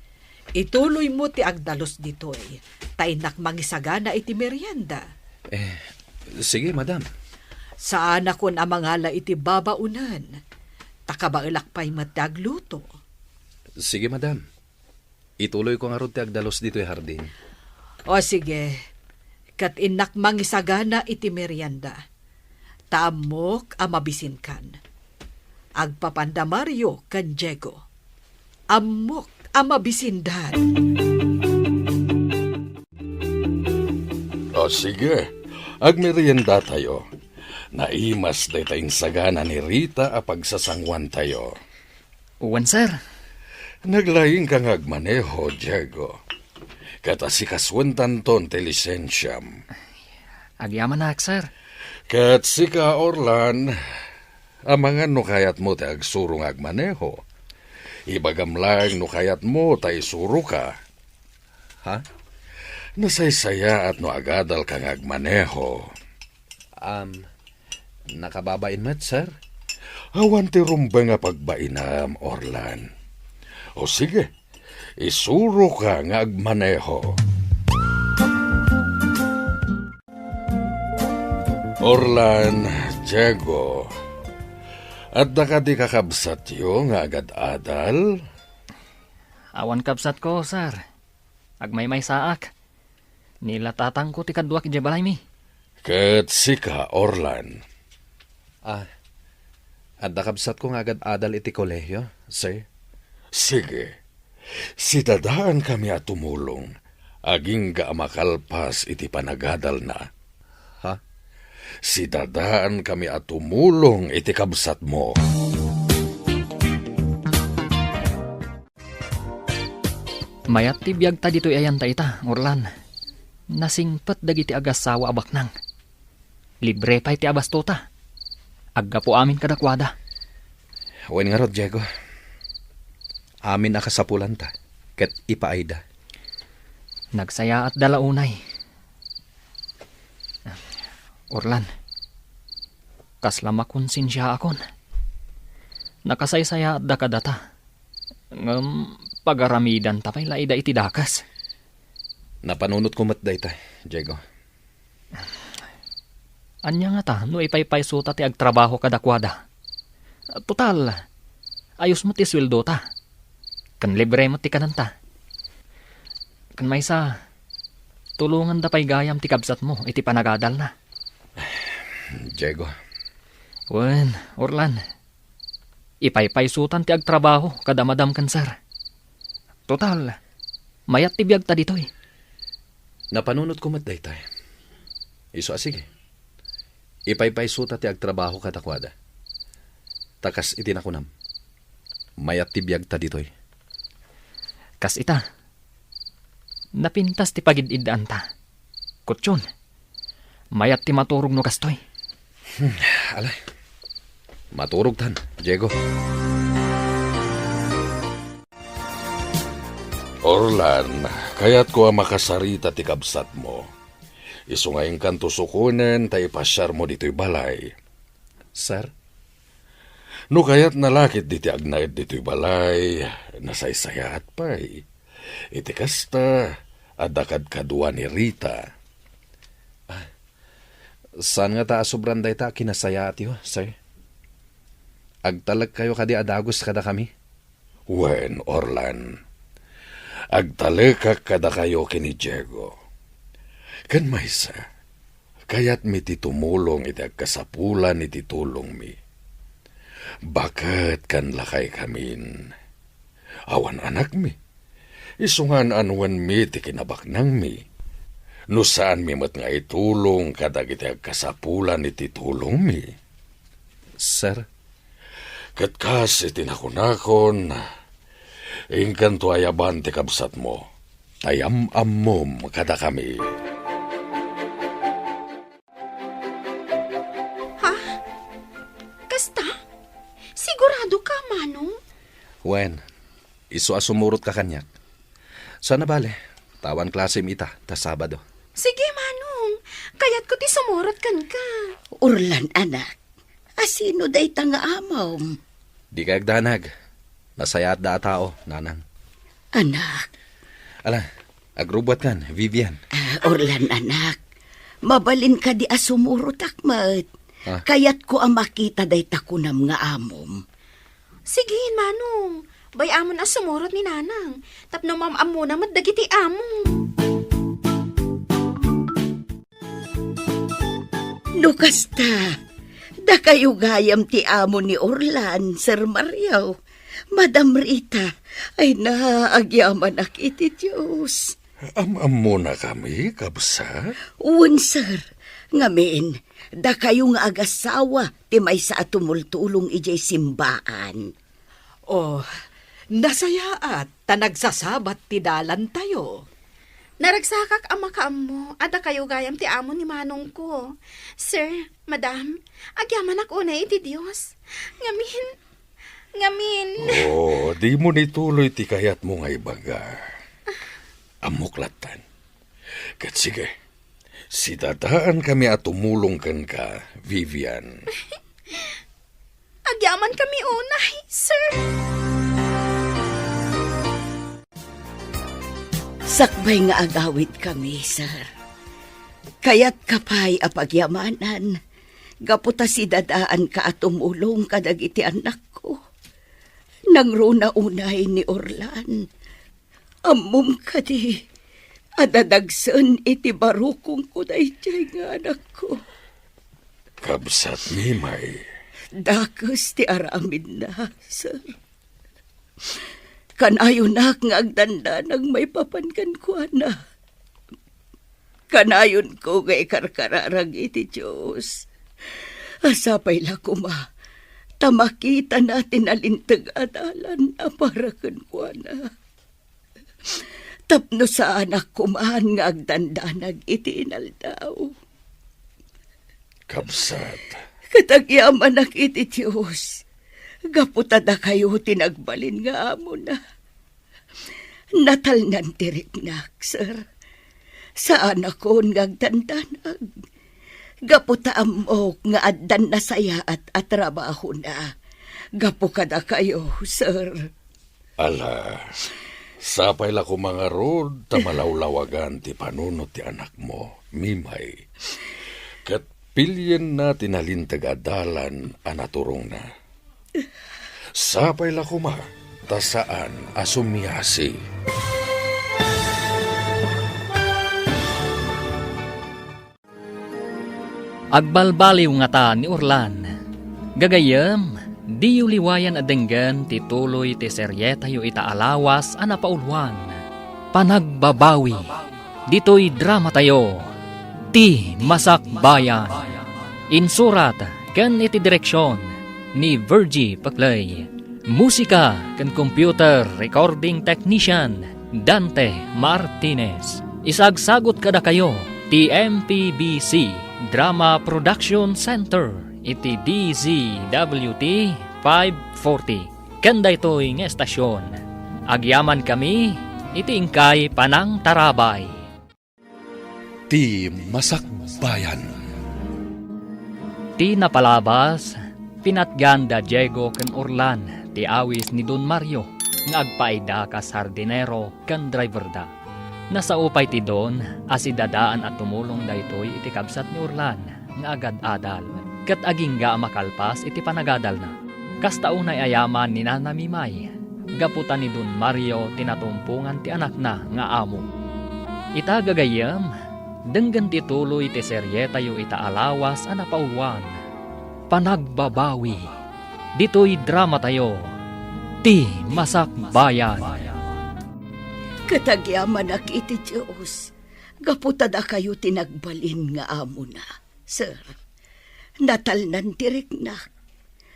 ituloy mo ti agdalos dito'y. Tainak mangisagana iti merienda. Sige, madam. Saan akon amangala iti babaunan. Takabailak pa'y matagluto. Sige, madam. Ituloy ko nga ron ti agdalos dito'y hardin. O sige, kat inak mangisagana iti merienda. Taamok amabisin kan. Agpapanda Mario kan Diego. Amok amabisindan. O sige, agmerienda tayo. Naimas day tayong sagana ni Rita a pagsasangwan tayo. Uwan, sir. Naglaing kang agmaneho, Diego. Kata si kaswentan ton ti lisensyam. Agyaman na, sir. Kat si ka Orlan, amangan no kayat mo ti agsurong agmaneho. Ibagam lang no kayat mo tay suro ka. Ha? Nasaysaya at no agadal kang agmaneho. Nakababain met, sir? Awan ti rumba nga pagbainam, Orlan. O sige, isuro ka nga agmaneho. Orlan, Diego, at da di kakabsat yo nga agad-adal? Awan kapsat ko, sir. Agmay-may saak. Nilatatang ko ti kadwa ki balay mi. Ket sika, Orlan. At nakabsat ko nga agad-adal iti kolehiyo, sir. Sige, si dadaan kami at tumulong. Aging ga makalpas iti panagadal na. Ha? Si dadaan kami at tumulong iti kabsat mo. Mayat ti biyag ta dito'y ayan ta ita, Orlan. Nasingpet dagiti agasawa abaknang. Libre pa iti abastuta. Agga po amin kadakwada. Wen nga rod, Diego. Amin akasapulan ta. Ket ipaayda. Nagsaya at dalaunay. Orlan, kaslama konsensya akon. Nakasaysaya at dakadata. Pagaramidan tapay laida iti dakas. Napanunot ko matday ta, Diego. Anya nga ta, no ipaypay suta ti agtrabaho kadakwada. Total, ayos mo ti sweldo ta. Kan libre mo ti kananta. Kan may sa, tulungan da pay gayam ti kabsat mo, iti panagadal na. Diego. Wen, Orlan, ipaypay sutan ti agtrabaho kada madam kansar. Total, mayat ti biyag ta ditoy. Napanunot ko matday ta. Iso sige. Ipaypay suta ti agtrabaho katakwada. Takas iti nakunam. Mayat ti biyag ta ditoy. Kas ita, napintas ti pagid-idaan ta. Kutsyon, mayat ti maturog no kastoy. Alay. Maturog tan, Diego. Orlan, kayat ko ang makasarita ti kabsat mo. Isungayang kanto sukunen tayo pasyar mo dito'y balay. Sir? No kayat nalakit diti agnaid dito'y balay, nasaysayat pa'y. Iti kasta, adakad kadwa ni Rita. Saan nga ta asubran day ta kinasaya at yo, sir? Agtalag kayo kadi adagos kada kami. Wen, Orlan, agtalekak kada kayo kini Diego. Kan maysa, kayat mi ti tumulong iti agkasapulan iti tulong mi. Bakit kan lakay kamin? Awan anak mi, isungan anwan mi ti kinabaknang mi. No saan mi mat nga itulong kadag iti agkasapulan iti tulong mi. Sir, Katkas iti nakunakon, ingkan to ayaban ti kabsat mo, tayam-ammom kada kami. Kasta? Sigurado ka, Manong? Wen, iso asumurot ka kanyak. Sana bale, tawan klase mita, ta Sabado. Sige, Manong. Kaya't ko ti sumurot kan ka. Orlan, anak. Asino day tanga amaw? Di kayag danag. Nasaya at da tao, nanang. Anak, Ala, agrubot kan, Vivian. Orlan, anak. Mabalin ka di asumurot akmat. Ah. Kayat ko ang makita day takunam nga amom. Sige, Manong. Bayamon as sumurot ni Nanang. Tapno mamam muna madagiti among. No kasta, da kayo gayam ti amo ni Orlan, Sir Mario. Madam Rita, ay naagyaman ak iti Diyos. Am-am muna kami, kabsat. Uwan, sir. Ngamin, da kayo nga agasawa, ti may sa tumultulong ijay simbaan. Oh, nasayaat, ta nagsasabat ti dalan tayo. Naragsakak ang makaam mo, ada kayo gayam ti amo ni Manong ko. Sir, Madam, agyaman ako na iti Diyos. Ngamin. Oh, di mo nituloy ti kayat mo nga ibaga. Amuklatan. Kat sige, si dadaan kami at tumulong kan ka, Vivian. Agyaman kami unay, sir. Sakbay nga agawid kami, sir. Kaya't kapay apagyamanan, gaputa si dadaan ka at tumulong kadag iti anak ko. Nang runa unay ni Orlan, amom ka di, adadagsan iti barukong ko na iti nga anak ko. Kabsat ni May. Dakos ti aramid na, sir. Kanayo na nga agdanda nang may papankan ko na. Kanayon ko ngay karkararang iti Diyos. Asapay la kuma, tamakita natin alintag adalan na parakan ko na. Tapno sa anak kumahan nga agdandanag iti inaldaw. Kabsat. Katagyaman ak iti Diyos. Gaputada kayo tinagbalin nga amo na. Natalnan tiriknak, sir. Sa anak ko ngagdandanag. Gaputa amok nga addan na saya at trabaho na. Gapukada kayo, sir. Ala, sapay la ko mga rod, tamalawlawagan ti panunot ti anak mo, Mimay. Kat pilyen na tinalintag adalan anaturong na. Sapay la kuma, tasaan asumyasi. Agbalbaliw nga ta ni Orlan. Gagayam, di yu liwayan adenggan ti tuloy ti seryeta yu itaalawas ana paulwan. Panagbabawi. Dito'y drama tayo. Ti Masakbayan. Insurat ken iti direksyon ni Virgie Paclay. Musika ken computer recording technician Dante Martinez. Isagsagot kada kayo ti MPBC Drama Production Center iti DZWT 540. Kanda ito'y nga estasyon. Agyaman kami iti ingkay Panang Tarabay. Ti Masakbayan. Ti napalabas, pinatganda Diego ken Orlan, ti awis ni Don Mario, nga agpaida ka sardinero ken driver da. Nasaupay ti Don, asidadaan at tumulong daytoy iti kabsat ni Orlan, nga agad-adal, ket agingga makalpas iti panagadal na. Kastaunay ayaman ni Nana Mimay, Gaputan ni Don Mario tinatumpungan ti anak na nga amo. Ita gagayam, denggan ti tuloy ti serye tayo ita alawas a napauwan. Panagbabawi, dito'y drama tayo, ti Masakbayan. Katagyaman ak iti Diyos. Gaputada kayo tinagbalin nga amo na. Sir, natalnan tirik na.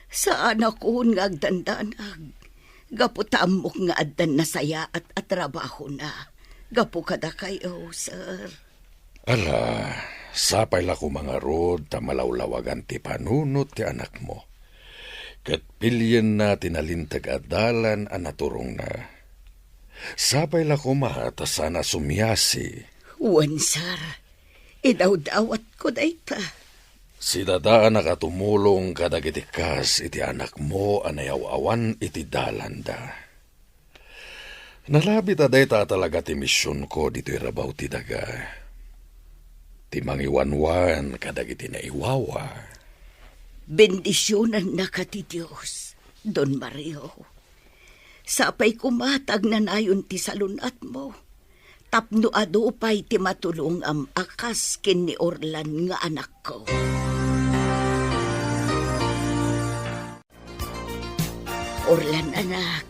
Saan ako nga agdandanag. Gaputamok nga addan na saya at atrabaho na. Gapukada kayo, sir. Ala, sapay la ko mga rod ta malawlawagan ti panunot ti anak mo. Kat pilyen na tinalintag adalan a naturong na. Sapay la ko mahata sana sumyasi. Wan, sir. Idaw-dawat ko dayta. Si dadaan nakatumulong kadagiti kas iti anak mo anayaw-awan iti dalanda. Nalabit aday ta talaga ti misyon ko dito irabaw ti daga. Ti mangiwanwan kadagiti naiwawa. Bendisyonan na ka ti Diyos, Don Mario. Sapay kumatag na nayon ti salunat mo. Tapno adupay ti matulong am akas ken ni Orlan nga anak ko. Orlan anak,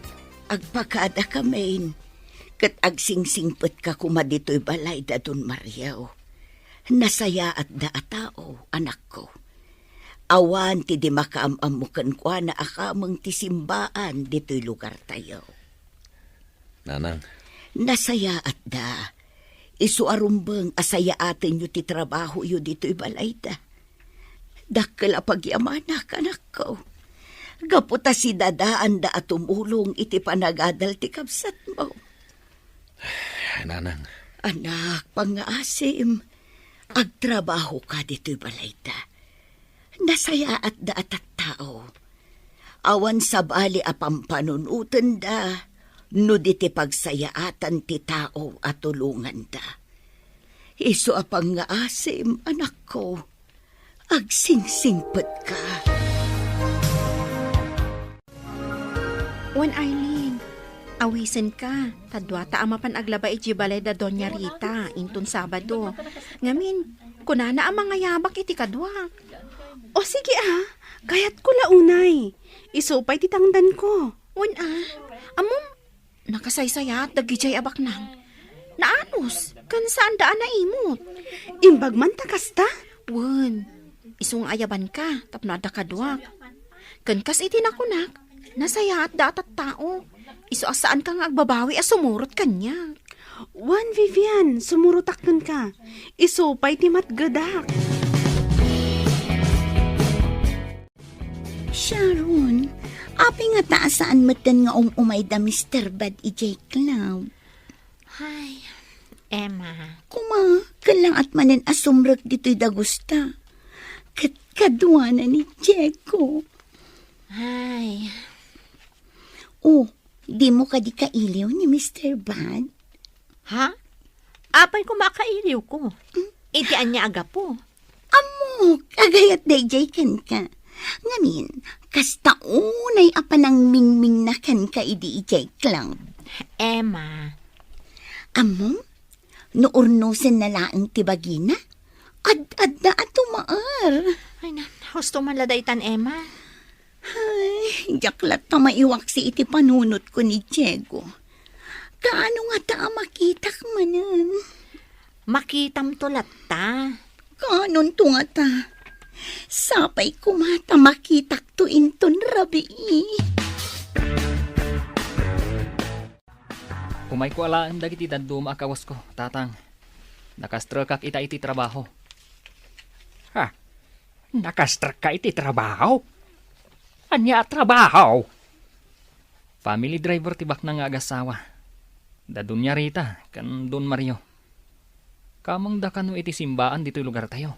agpakada kamain, kat agsingsingpet ka kumadito'y balay da Don Mario. Nasaya at daatao, anak ko. Awan ti di makaamamukan kwa na akamang ti simbaan dito'y lugar tayo. Nanang, Nasaya at da. Isu arumbang asaya atin yu ti trabaho yu dito'y balay da. Dakkel apagyamanak, anak ko. Gaputa si dadaan da at tumulong iti panagadal ti kapsat mo. nanang, Anak, pangaasim, agtrabaho ka dito'y balay da. Nasaya at da at tao. Awan sabali apampanunutan da, no di ti pagsayaatan ti tao at tulungan da. Iso apang nga asim, anak ko, agsingsingpet ka. Wan Eileen, awisen ka. Tadwata amapan aglaba iti balay da Doña Rita, intun Sabado. Ngamin, kunana ang mga yabak iti kadwa. O sige kayat ko launay. Isupay titangdan ko. Wan amom, nakasaysayat, dagijay abak nang. Naanos, kan saan daan na imot? Imbag man takasta? Wan, isung ayaban ka, tapno ada kadwak. Kan kas iti nakunak, nasaya at datat tao. Iso asaan kang agbabawi as sumurot kanya. Wan, Vivian, sumurutakon ka. Isupay ti matgadak. Sharon, api nga taasaan matan nga umay da Mr. Bad ijay Cloud. Ay, Emma. Kuma, kalang at manen asumrek dito'y dagusta. Kadwa na ni Diego. Ay, Oh, di mo ka di kailiw ni Mr. Bad? ha? Apay kumakailiw ko. Itian niya aga po. Amo, agayat dayjay kan ka. Ngamin, kasta unay apanang mingming na kan ka idi ijay Cloud. Emma. Amo, nuurnusin na laang tibagina? Ad na at tumaar. Ay na, husto man ladaytan, Emma. Ay, jaklat na maiwak si iti panunot ko ni Diego. Kaano nga ta makitak manan? Makitam tulat ta. Kanon to nga ta? Sapay kumata makitak to inton rabi. Umay ko alaan dagiti dandum akawas ko, tatang. Nakastrak kak ita iti trabaho. Ha? Nakastrak ka iti trabaho? Anya trabaho? Family driver tibak na nga agasawa. Da Doña Rita, kan Don Mario. Kamang da kano iti simbaan dito lugar tayo.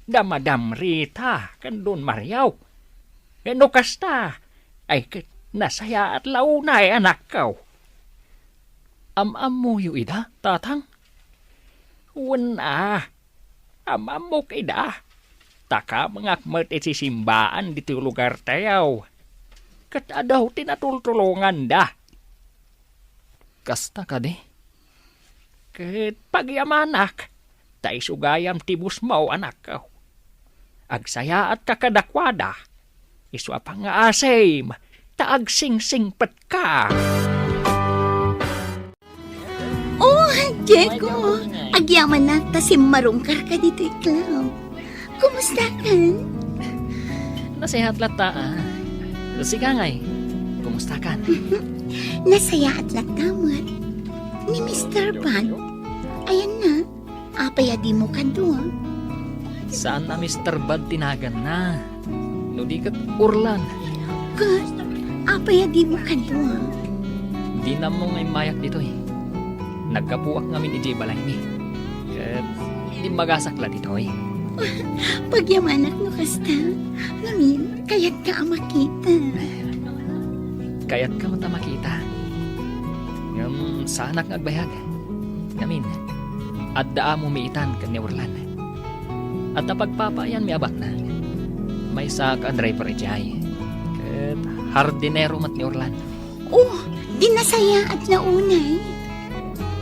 Damadam Rita, kan Don Mario. Ano kasta? Ay, nasaya at launay anak ko. Am-am mo yu ida, tatang? Wan amamok ida. taka mangakmet iti simbaan dito lugar tayaw. Kat adaw tinatultulungan da. Kasta ka di? Kat pagyamanak, tay sugayam tibus mo anak ko. Agsaya at kakadakwada, iswa pa nga asem, taag sing-singpet ka. Oh, Diego, agyaman na tasimmarungkar ka dito iklaw. Kumusta ka? Nasihat lata Sige ngay, kumusta ka? Nasaya at latamot. Ni Mr. Bud. Ayan na, apaya di mo ka doon. Saan na Mr. Bud tinagan na? No di kat urlan. Kat, apaya di mo ka doon. Di na mo ngay mayak dito eh. Nagkapuak ngamin iti balay ni. Kat di magasakla dito eh. Pagyamanak no kasta. Ngamin, kaya't ka ang makita. Kaya't ka mata makita. Ngam sanak ngagbayag. Ngamin, at daa mo miitan kan ni Urlan. At napagpapayan mi abak na. May sa ka-driver ijay. Kat hardinero mat ni Urlan. Oh, di nasaya at naunay.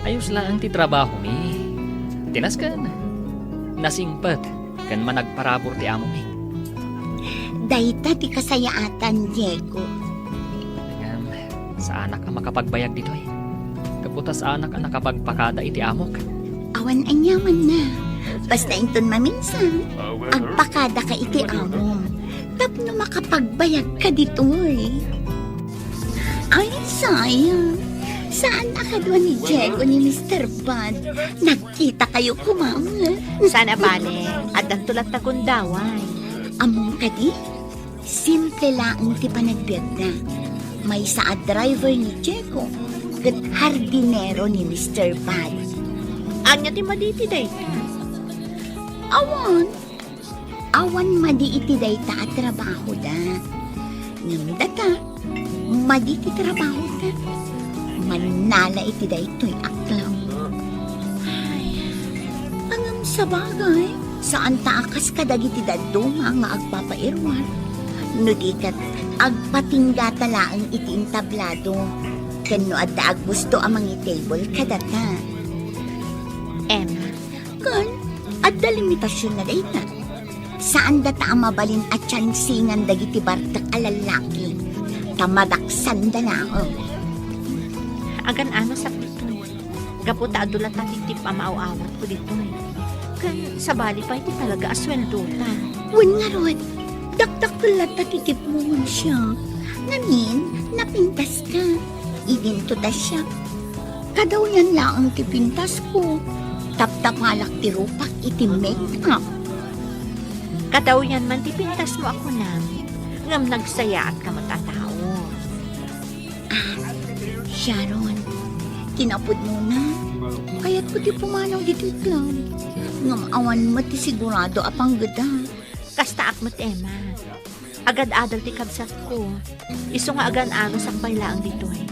Ayos lang ang titrabaho mi. Tinas kan. Nasingpet. Kan managparabor ti amo mi. Dayta di kasayaatan, Diego. Ngam, sa anak ang makapagbayag dito eh. Kaputas anak ang nakapagpakada iti amok. Awan anyaman na. Basta inton maminsan, agpakada ka iti amom. Tapno makapagbayag ka dito eh. Ay, sayang. Saan nakadwa ni Diego ni Mr. Bud? Nagkita kayo kumama. Sana bale, at ang tulat na kundaway. Among ka di? Simple lang ti panagbiag na. May sa driver ni Diego, kat hardinero ni Mr. Bud. Anya ti maditi day. Awan. Awan madi iti dayta at trabaho da. Ngam data, madi iti trabaho da. Manala iti daytoy aklaw. Ay, angam sa bagay, saan taakas kadagiti daduma nga agpapairwar. No di kat agpatingga talaang iti intablado. Kano adda agbusto amang table kadata. Emma, Kan, adda limitasyon na dayta. Saan data ang mabalin at tsansingan dagiti bartak alalaki. Tamadaksan da na agan ano sa dito. Kaputa adulat na titip ang maaawat ko dito. Kan sa bali pa iti talaga asweldo ta. Wen nga rod, dakdak tulat na titip mo siya. Ngamin, napintas ka. Idinto da siya. Kadaw yan lang ang tipintas ko. Taptapalak ti rupak iti make-up. Kadaw yan man tipintas mo ako na. Ngam nagsaya at kamatataw. Sharon, kinapod mo na. Kaya't ko ti pumanaw dito lang. Ngam awan mo ti sigurado apang gada. Kasta akmat Emma. Agad adal ti kabsat ko. Iso nga agan agos ang pailaang dito eh.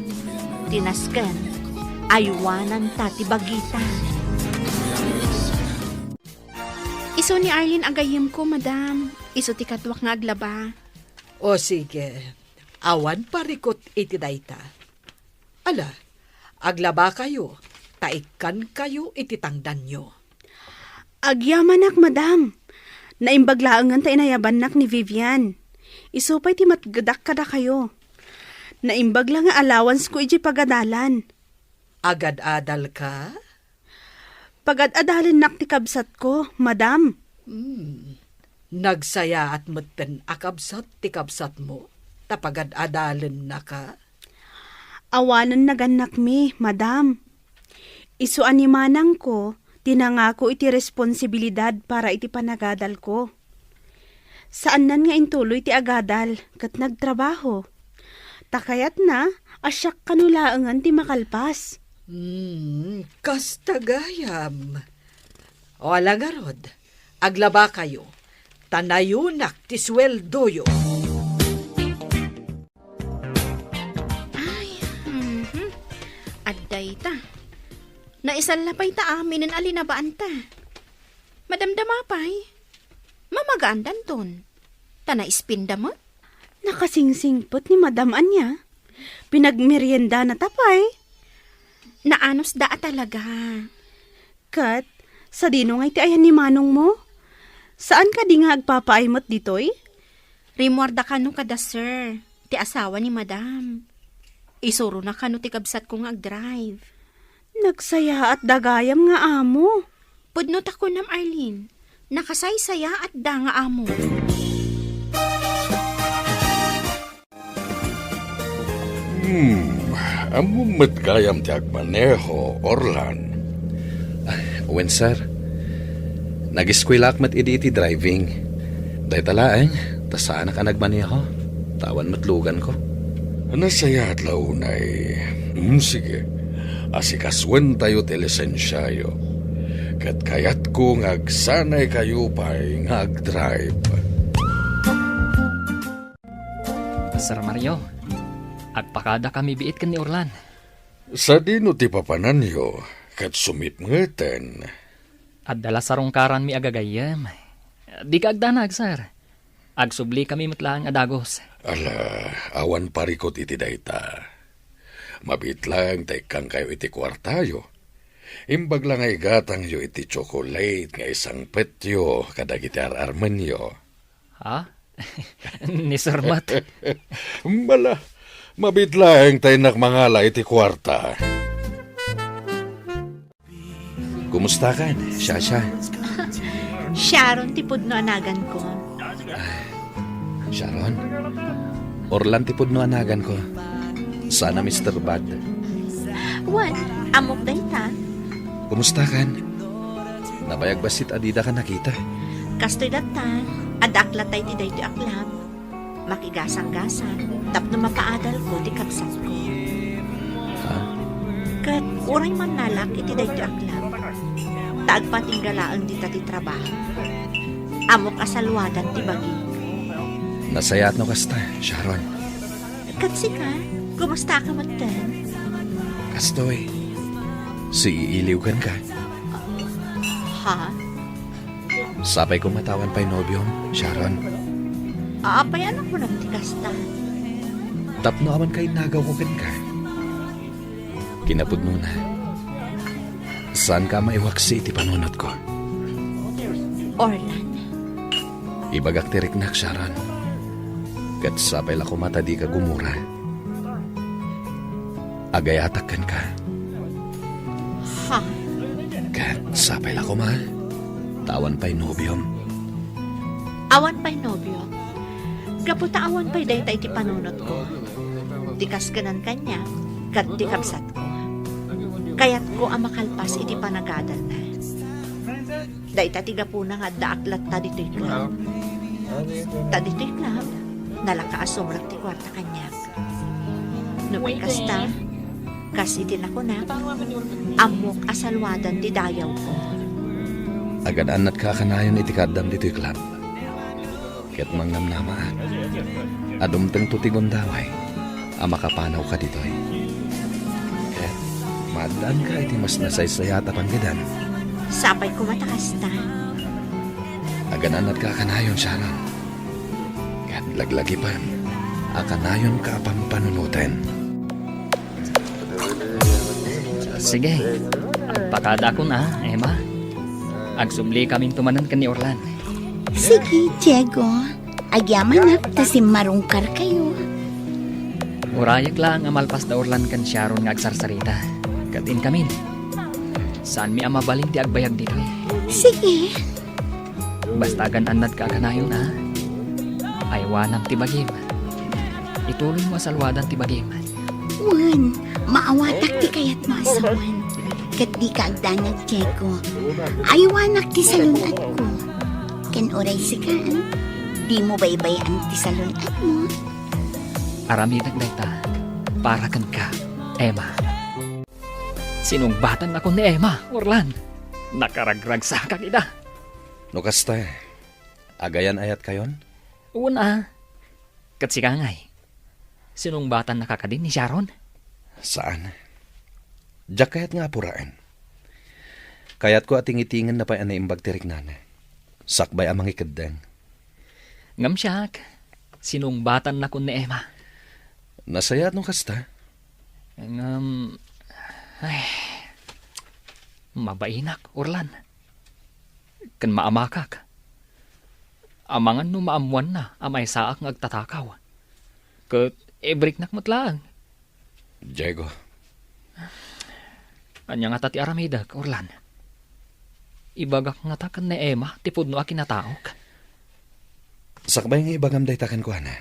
Tinaskan. Aywanan ta ti bagita. Iso ni Arlene agayim ko, madam. Iso ti katwak nga aglaba. O sige, awan parikot iti dayta. Ala, aglaba kayo, taikan kayo iti tangdan nyo. Agyamanak, madam. Naimbaglaangan ta inayabanak ni Vivian. Isupay ti matgadak kada kayo. Naimbagla nga allowance ko iji pagadalan. Agad-adal ka? Pagad-adalin nak ti kabsat ko, madam. Nagsaya at maten akabsat ti kabsat mo, tapagad-adalin na ka? Awanan naganak mi, madam. Isu animanang ko, tinangako iti responsibilidad para iti panagadal ko. Saan nan nga intuloy ti agadal, kat nagtrabaho. Takayat na, asyak kanulaangan ti makalpas. Kastagayam. O alagarod, aglaba kayo, tanayunak ti sweldoyo. Adday ta. Naisalapay ta amin ang alinabaan ta. Madamdamapay. Mama magaandan ton? Tana ispinda mo? Nakasingsingpot ni Madam Anya. Pinagmerienda na tapay. Naanos daa talaga. Kat, sa dino nga iti ayan ni Manong mo? Saan ka di nga agpapaaymot ditoy? Rimorda ka no kada sir. Ti asawa ni Madam. Isuro na ka no ti kabsat ko nga ag-drive. Nagsaya at dagayam nga amo. Pudnot ako nam Arlene. Nakasaysaya at da nga amo. Amumat gayam ti agmaneho, Orlan. Wen, sir. Nag-eskwela akmat iti driving. Day talaan, tasaan ka nagmaneho. Tawan matlugan ko. Nasaya at launay. Sige. Asikaswen tayo ti lisensyayo. Kat kayat ko ngagsanay kayo pa'y ngag-drive. Sir Mario, agpakada kami biit kan ni Orlan. Sa dino ti papananyo, kat sumipngeten. At dala sarungkaran mi agagayam. Di ka agdanag, sir. Agsubli kami matlaang adagos. Ala, awan parikot iti dayta. Mabit lang taikang kayo iti kwartayo. Imbag lang ay gatang yo iti chocolate nga isang petyo kadag iti ararman yo. Ha? Ni Sir Mat. Mala, mabit lang tayo nakmangala iti kwarta. Kumusta kan, Shasha? Sharon, tipod no anagan ko. Sharon? Orlan tipod no anagan ko. Sana Mr. Bad. Wan, amok day ta. Kumusta kan? Nabayag basit adida ka nakita. Kastoy data, adaklat tayo ti day ti aklap. Makigasang-gasan, tapno mapaadal ko ti kapsat ko. Ha? Kat uray man nalak iti day ti aklap. Taagpatinggalaan di ti trabaho. Amok asalwadan ti bagi. Nasayat no kasta, Sharon. Katsi ka, kumusta ka matan? Kastoy. Si iiliw ka. Ha? Sapay ko matawan pa'y nobyom, Sharon. Aapay anak mo nang tikasta. Tapno aman kay nagaw ko ka. Kinapod mo na. Saan ka maiwaksi iti panunot ko? Orlan. Ibagak tirik nak, Sharon. Kat sapay la ko mata di ka gumura. Agayatak kan ka. Ha? Kat sapay la ko ma. Tawan pa'y nobyom. Awan pa'y nobyo. Kaputa awan pa'y day ti panunot ko. Tikas ganan kanya, kat di kapsat ko. Kayat ko ang makalpas iti panagadal na. Day tiga po na nga daaklat ta dito'y club. Ta dito'y club, nalakaasumrak ti kwarta kanyak. Numay kasta, kas iti na ko na, amok asalwadan ti dayaw ko. Agadaan at kakanayon iti kadam dito'y club. Ket mangnamnamaan. Adumteng tutigon daway. Amakapanaw ka dito'y. Ket madaan ka iti mas nasaysayata panggadan. Sapay ko matakasta. Agadaan at kakanayon, Sharon. Ket laglagipan. Akanayon ka pampanunutin. Sige, agpakada ko na, Emma. Agsubli kaming tumanan kan ni Orlan. Sige, Diego. Agyaman na, tasim marungkar kayo. Urayak lang amalpas da Orlan kan Sharon nga agsarsarita. Katin kamin. Saan mi amabalin ti agbayag dito eh. Sige. Basta gananad ka kanayon ha. Aywanam ti bagim. Ituloy mo asalwadan ti bagim. Wan, maawatak ti kayat mo asawan. Kat di ka agdanag, Diego. Aywanak ti salunat ko. Ken oray sikaan, di mo baybayan ti salunat mo. Aramidag dayta, para kan ka, Emma. Sinungbatan ako ni Emma, Orlan. Nakaragrag sa kakida. No kasta, agayan ayat kayon? Una, katsikangay. Sinungbatan nakakadin ni Sharon. Saan? Diyak kayat nga apuraan. Kayat ko ating itingan na pa na imbag tirik nana. Sakbay amang ikadang. Ngam siyak, sinungbatan na kun ni Emma. Nasayat no kasta? Ngam, ay, mabainak, Orlan. Kan maamakak. Amangan no maamuan na, amay saak ngagtatakaw. Kat, ebrik nak matlang. Diego, Anya nga tati aramidag, Orlan. Ibagak nga takan ni Emma, tipod no akinataok. sakbay nga ibagam day takan ko, ana.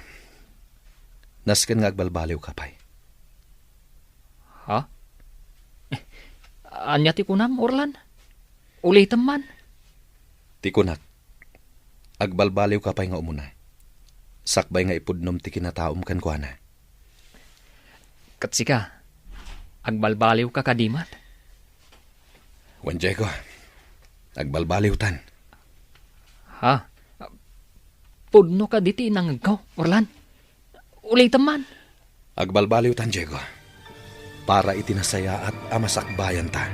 Nasken nga agbalbaliw kapay. Ha? Anya ti kunam, Orlan? Ulitam man. Tikunak, agbalbaliw kapay nga umuna. Sakbay nga ipudnom ti kinataom kan ko, ana. Katsika, agbalbaliw ka kadimat. Wan Diego, agbalbaliw tan. Ha? Pudno ka diti nangagaw, Orlan. Ulitam man. Agbalbaliw tan, Diego. Para itinasaya at amasakbayan ta.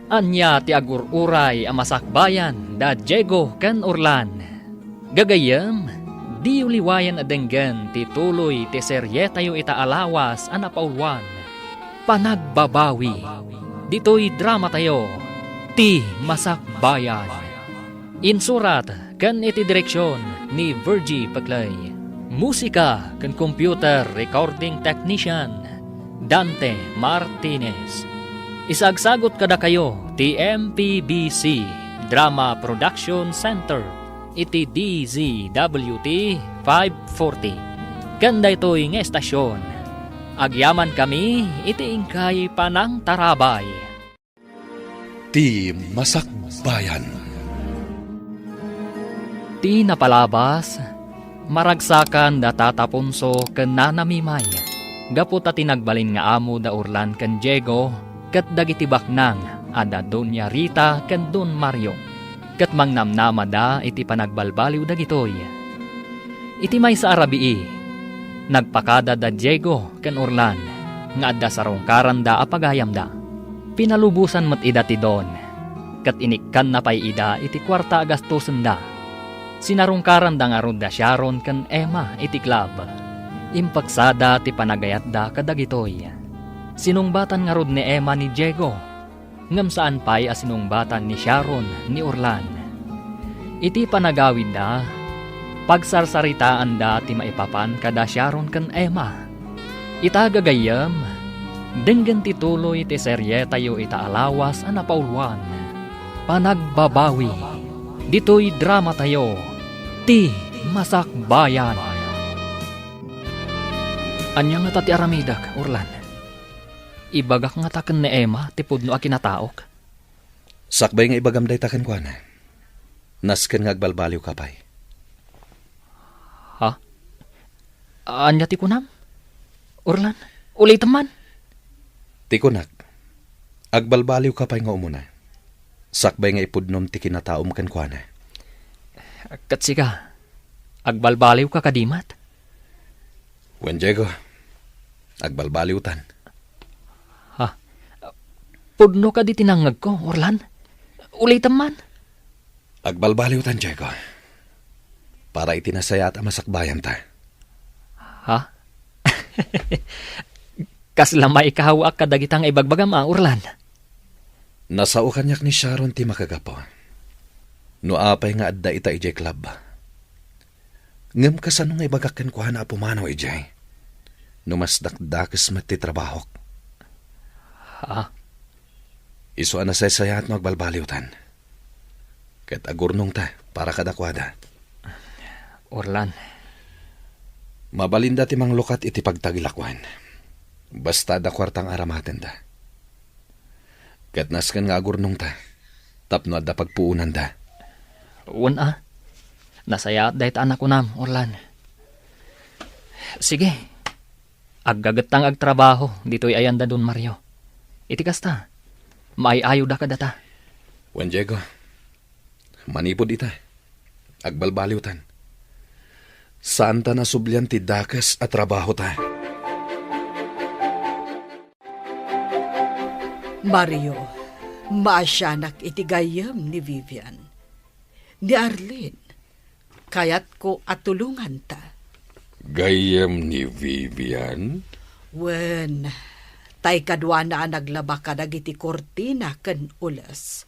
Anya ti agururay amasakbayan da Diego kan Orlan. Gagayam, di uliwayan adenggan ti tuloy ti seryetayo itaalawas anapaulwan. Panagbabawi. Dito'y drama tayo. Ti Masakbayan. Insurat kan iti direksyon ni Virgie Paglay. Musika kan computer recording technician Dante Martinez. Isagsagot kada kayo ti MPBC Drama Production Center iti DZWT 540. Ganda ito'y ng estasyon. Agyaman kami iti ingkay panang tarabay. Ti Masakbayan. Ti napalabas, maragsakan da tatapunso ken nanamimay. Gapot at tinagbalin nga amo da Orlan ken Diego, kat dagiti baknang ada Doña Rita ken Don Mario. Kat mangnamnama da iti panagbalbaliw dagitoy. Iti may sa arabii, nagpakada da Diego ken Orlan, nga adda sarungkaran da apagayam da. Pinalubusan mat ida ti Don, kat inikkan na pay ida iti kwarta agastusen da. Sinarungkaran da nga rod da Sharon ken Emma iti club. Impaksada ti panagayat da kadagitoy. Sinungbatan nga rod ni Emma ni Diego. Ngam saan pay a sinungbatan ni Sharon ni Orlan. Iti panagawid da, pagsarsaritaan da ti maipapan kada Sharon ken Emma. Itagagayam, denggan ti tuloy ti seryetayo itaalawas a napaulwan. Panagbabawi. Dito'y drama tayo, ti Masakbayan. Anya nga tati aramidak, Orlan. Ibagak nga taken ni Emma, ti pudno a kinataok. Sakbay nga ibagam day takan ko, ana. Nasken nga agbalbaliw kapay. Ha? Anya ti kunam? Orlan, ulitam man. Tikunak, agbalbaliw kapay nga umuna. Sakbay nga ipudnom ti kinataom ken ko, ana. Katsika, agbalbaliw ka kadimat. Wan Diego, agbalbaliw tan. Ha? Pudno ka di tinangag ko, Orlan. Ulitam man. Agbalbaliw tan, Diego. Para itinasaya at amasakbayan ta. Ha? Kaslamay ikahawa ka dagitang ibagbagam Orlan. Nasao kanyak ni Sharon ti makagapo. No apay nga adda ita ijay club. Ngam kasano nga ibagakan ko na pumanaw ijay. No mas dakdakas mati trabahok. Ha? Iso na saya at magbalbaliw tan. Kat agurnong ta para kadakwada. Orlan. Mabalinda ti manglukat iti pagtagilakwan. Basta da kwartang aramaten da. Kat naskan nga agurnong ta. Tapno adda pagpuunan da. Una, nasaya at dahit anak ko nam, Orlan. Sige, aggagatang agtrabaho, dito'y ayanda Don Mario. Itikas ta, maiayo da ka data. Juan Diego, manipod ita, agbalbaliw tan. Saan ta nasublyan ti dakas at trabaho ta? Mario, Maasyanak iti gayam ni Vivian. Ni Arlene, kayat ko atulungan ta. Gayam ni Vivian? Wen, tay kadwa na naglaba ka dagiti kortina ken ulas.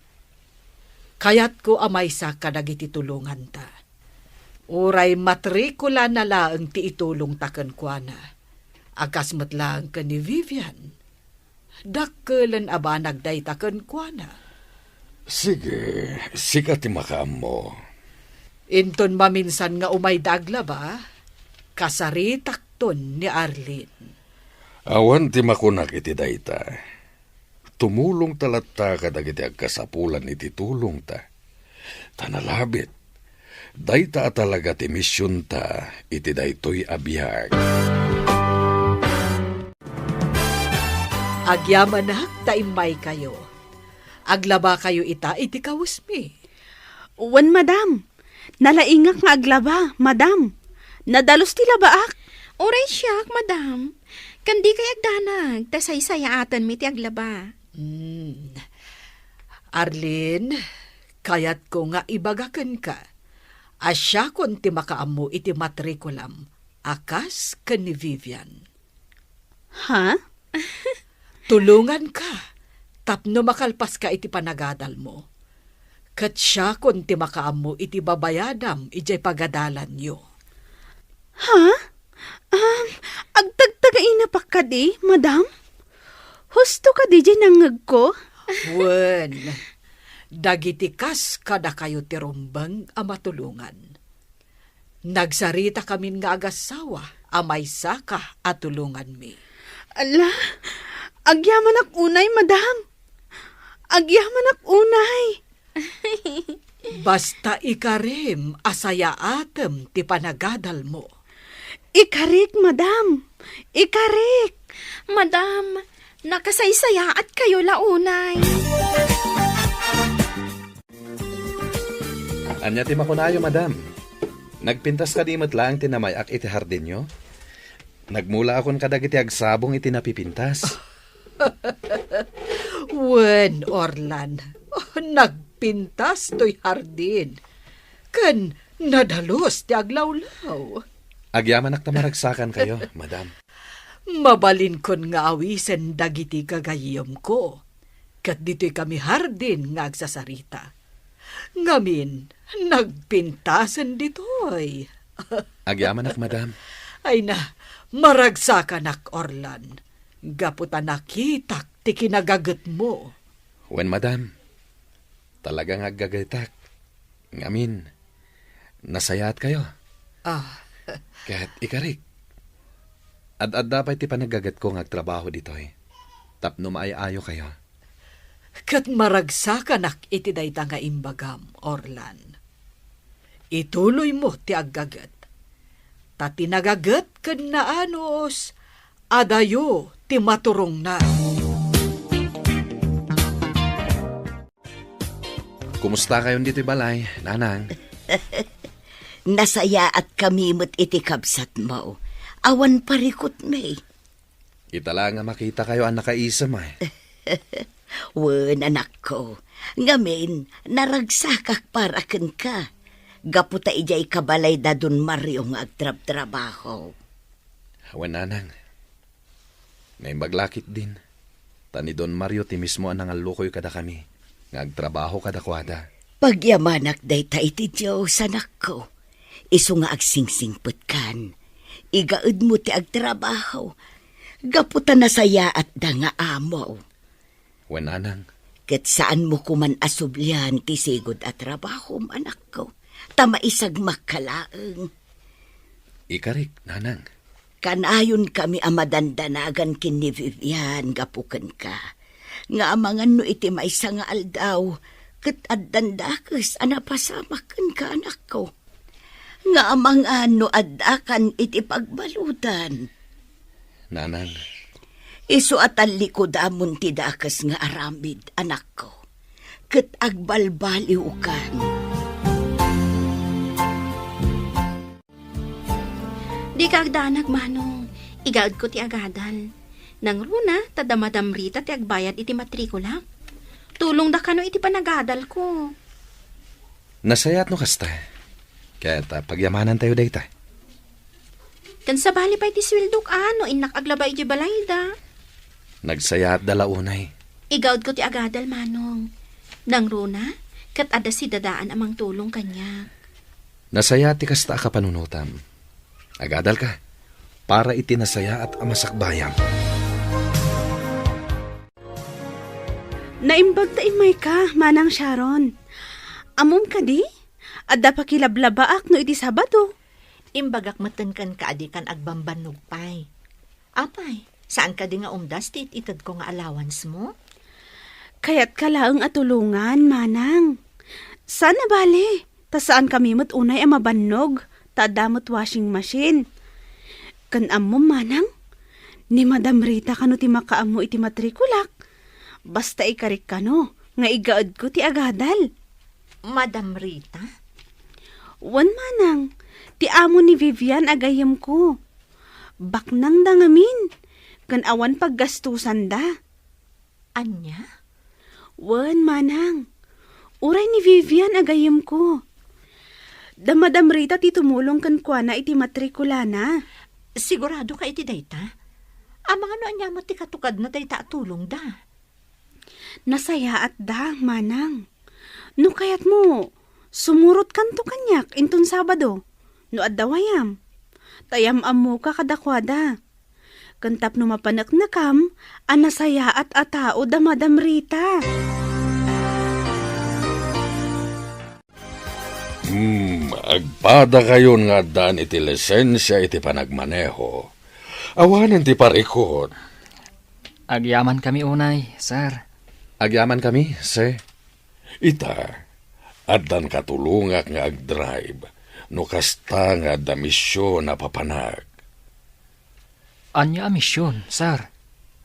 Kayat ko amay sa kadagiti tulungan ta. Uray matrikula na laeng ti itulong ta ken kuana. Akas matlang ken ni Vivian. Dakkelan aba nagday ta ken kuana. Sige, sikat ti makaam mo. Inton maminsan nga umay daglaba, kasaritak ton ni Arlene. Awan ti makunak iti dayta. Tumulong talatta kadagiti agkasapulan iti tulong ta. Tanalabit. Dayta talaga ti misyon ta iti daytoy abiyag. Agyamanak taimay kayo. Aglaba kayo ita iti kawusmi. Wan, madam. Nalaingak nga aglaba, madam. Nadalos ti labaak. Oray siyak, madam. Kandi kay agdanag, tasay-sayatan mi ti aglaba. Arlene, kayat ko nga ibagaken ka. Asya kon ti makaamu iti matrikulam. Akas ken ni Vivian. Ha? Tulungan ka. Tapno makalpas ka iti panagadal mo. Kat siya kon ti makaamu iti babayadam ijay pagadalan nyo. Ha? Agtagtagain na pa ka di, madam? Husto ka di dyan nangag ko? Wen, dagiti kas kada kayo ti rumbang a matulungan. Nagsarita kami nga agasawa, amay saka at tulungan mi. Ala, agyaman ak unay, madam. Agyaman ak unay. Basta ikarim asaya atem ti panagadal mo. Ikarik, madam. Ikarik. Madam, nakasaysaya at kayo launay. Anya ti makunayo, madam. Nagpintas ka di matlaang tinamayak iti hardin nyo? Nagmula akon kadagiti agsabong iti napipintas. Wen, Orlan, nagpintas to'y hardin. Kan nadalos ti aglawlaw. Agyaman ak tamaragsakan kayo, madam. Mabalin kon nga awisen dagiti kagayom ko. Kat dito'y kami hardin nga agsasarita. Ngamin, nagpintasan dito'y. Agyaman ak, madam. Ay na, maragsakan ak, Orlan. Gaputa nakitak ti kinagagat mo. Wen, madam. Talagang aggagaytak. Ngamin, nasayat kayo. Kahit ikarik. Ad dapat ti panagagat ko ngagtrabaho dito'y. Tapno maayayo kayo. Kat maragsakan ak iti dayta nga imbagam, Orlan. Ituloy mo ti aggagat. Ta tinagagat ken naanos, adayo ti maturong na. Kumusta kayo dito'y balay, nanang? Nasaya at kami mo't iti kabsat mo. Awan parikot may. Itala nga makita kayo ang nakaisam ay. Wen, anak ko. Ngamin, naragsakak para ken ka. Gaputa ijay kabalay da dun Mario nga agtrab-trabaho. Wen, nanang. Ngay maglakit din. Tani Don Mario ti mismo ang nangalukoy kada kami. Ngagtrabaho kada kwada. Pagyamanak day ta iti Diyos, anak ko. Isu nga agsingsingput kan. Igaud mo ti agtrabaho. Gaputa na saya at da nga amo. Wen, nanang. Ket saan mo kuman asublihan ti sigod at trabaho, anak ko. Tama isag makalaeng. Ikarik, nanang. Kanayon kami amadandanagan kin ni Vivian, gapukan ka. Nga amangan no iti maisa nga aldaw. Ket addandakes anapasamakan ka, anak ko. Nga amangan no addakan iti pagbalutan. Nanang. Isu atan likod amon ti dakas nga aramid, anak ko. Ket agbalbaliw kan. Di ka agdanag, manong. Igaad ko ti agadal. Nang runa, tadamadamrita ti agbayad iti matrikula. Tulong da kano iti panagadal ko. Nasayat no kasta. Kaya pagyamanan tayo dayta. Kan sa bali pa iti swildok ano, inak aglaba iti balay da. Nagsayat dala unay. Igawad ko ti agadal, manong. Nang runa, kat ada si dadaan amang tulong kanya. Nasayat ti kasta ka panunutam. Agadal ka. Para itinasaya at amasakbayam. Naimbag ta imay ka, Manang Sharon. Amom ka di? Adda pa kilablabaak no iti Sabado. Imbagak matenkan ka adi kan agbambanog pay. Apay, saan ka di nga umdas ti itad ko nga allowance mo? Kaya't kalaang atulungan, Manang. Sana bale, ta saan kami mo't unay ang mabannog, ta damot washing machine. Kan amom, Manang, ni Madam Rita kano ti makaamo iti matrikulak. Basta ikarik kano, nga igaad ko ti agadal. Madam Rita? Wan, Manang, ti amo ni Vivian agayam ko. Baknang dangamin, kan awan paggastusan da. Anya? Wan, Manang, uray ni Vivian agayam ko. Da Madam Rita ti tumulong kan kwa na iti matrikula na. Sigurado ka iti dayta? Amang ano anya mo ti katukad na dayta tulong da? Nasaya at da, Manang. No kayat mo, sumurot kanto kanyak intun Sabado. No addawayam. Tayam amo ka kadakwada. Kantap no mapanak na kam, anasaya at atao da Madam Rita. Agpada kayon nga dan iti lisensya iti panagmaneho. Awanan ti parikot. Agyaman kami unay, sir. Agyaman kami, sir. Ita, addan katulungak nga agdrive, no kasta nga da misyon na papanag. Anya a misyon, sir.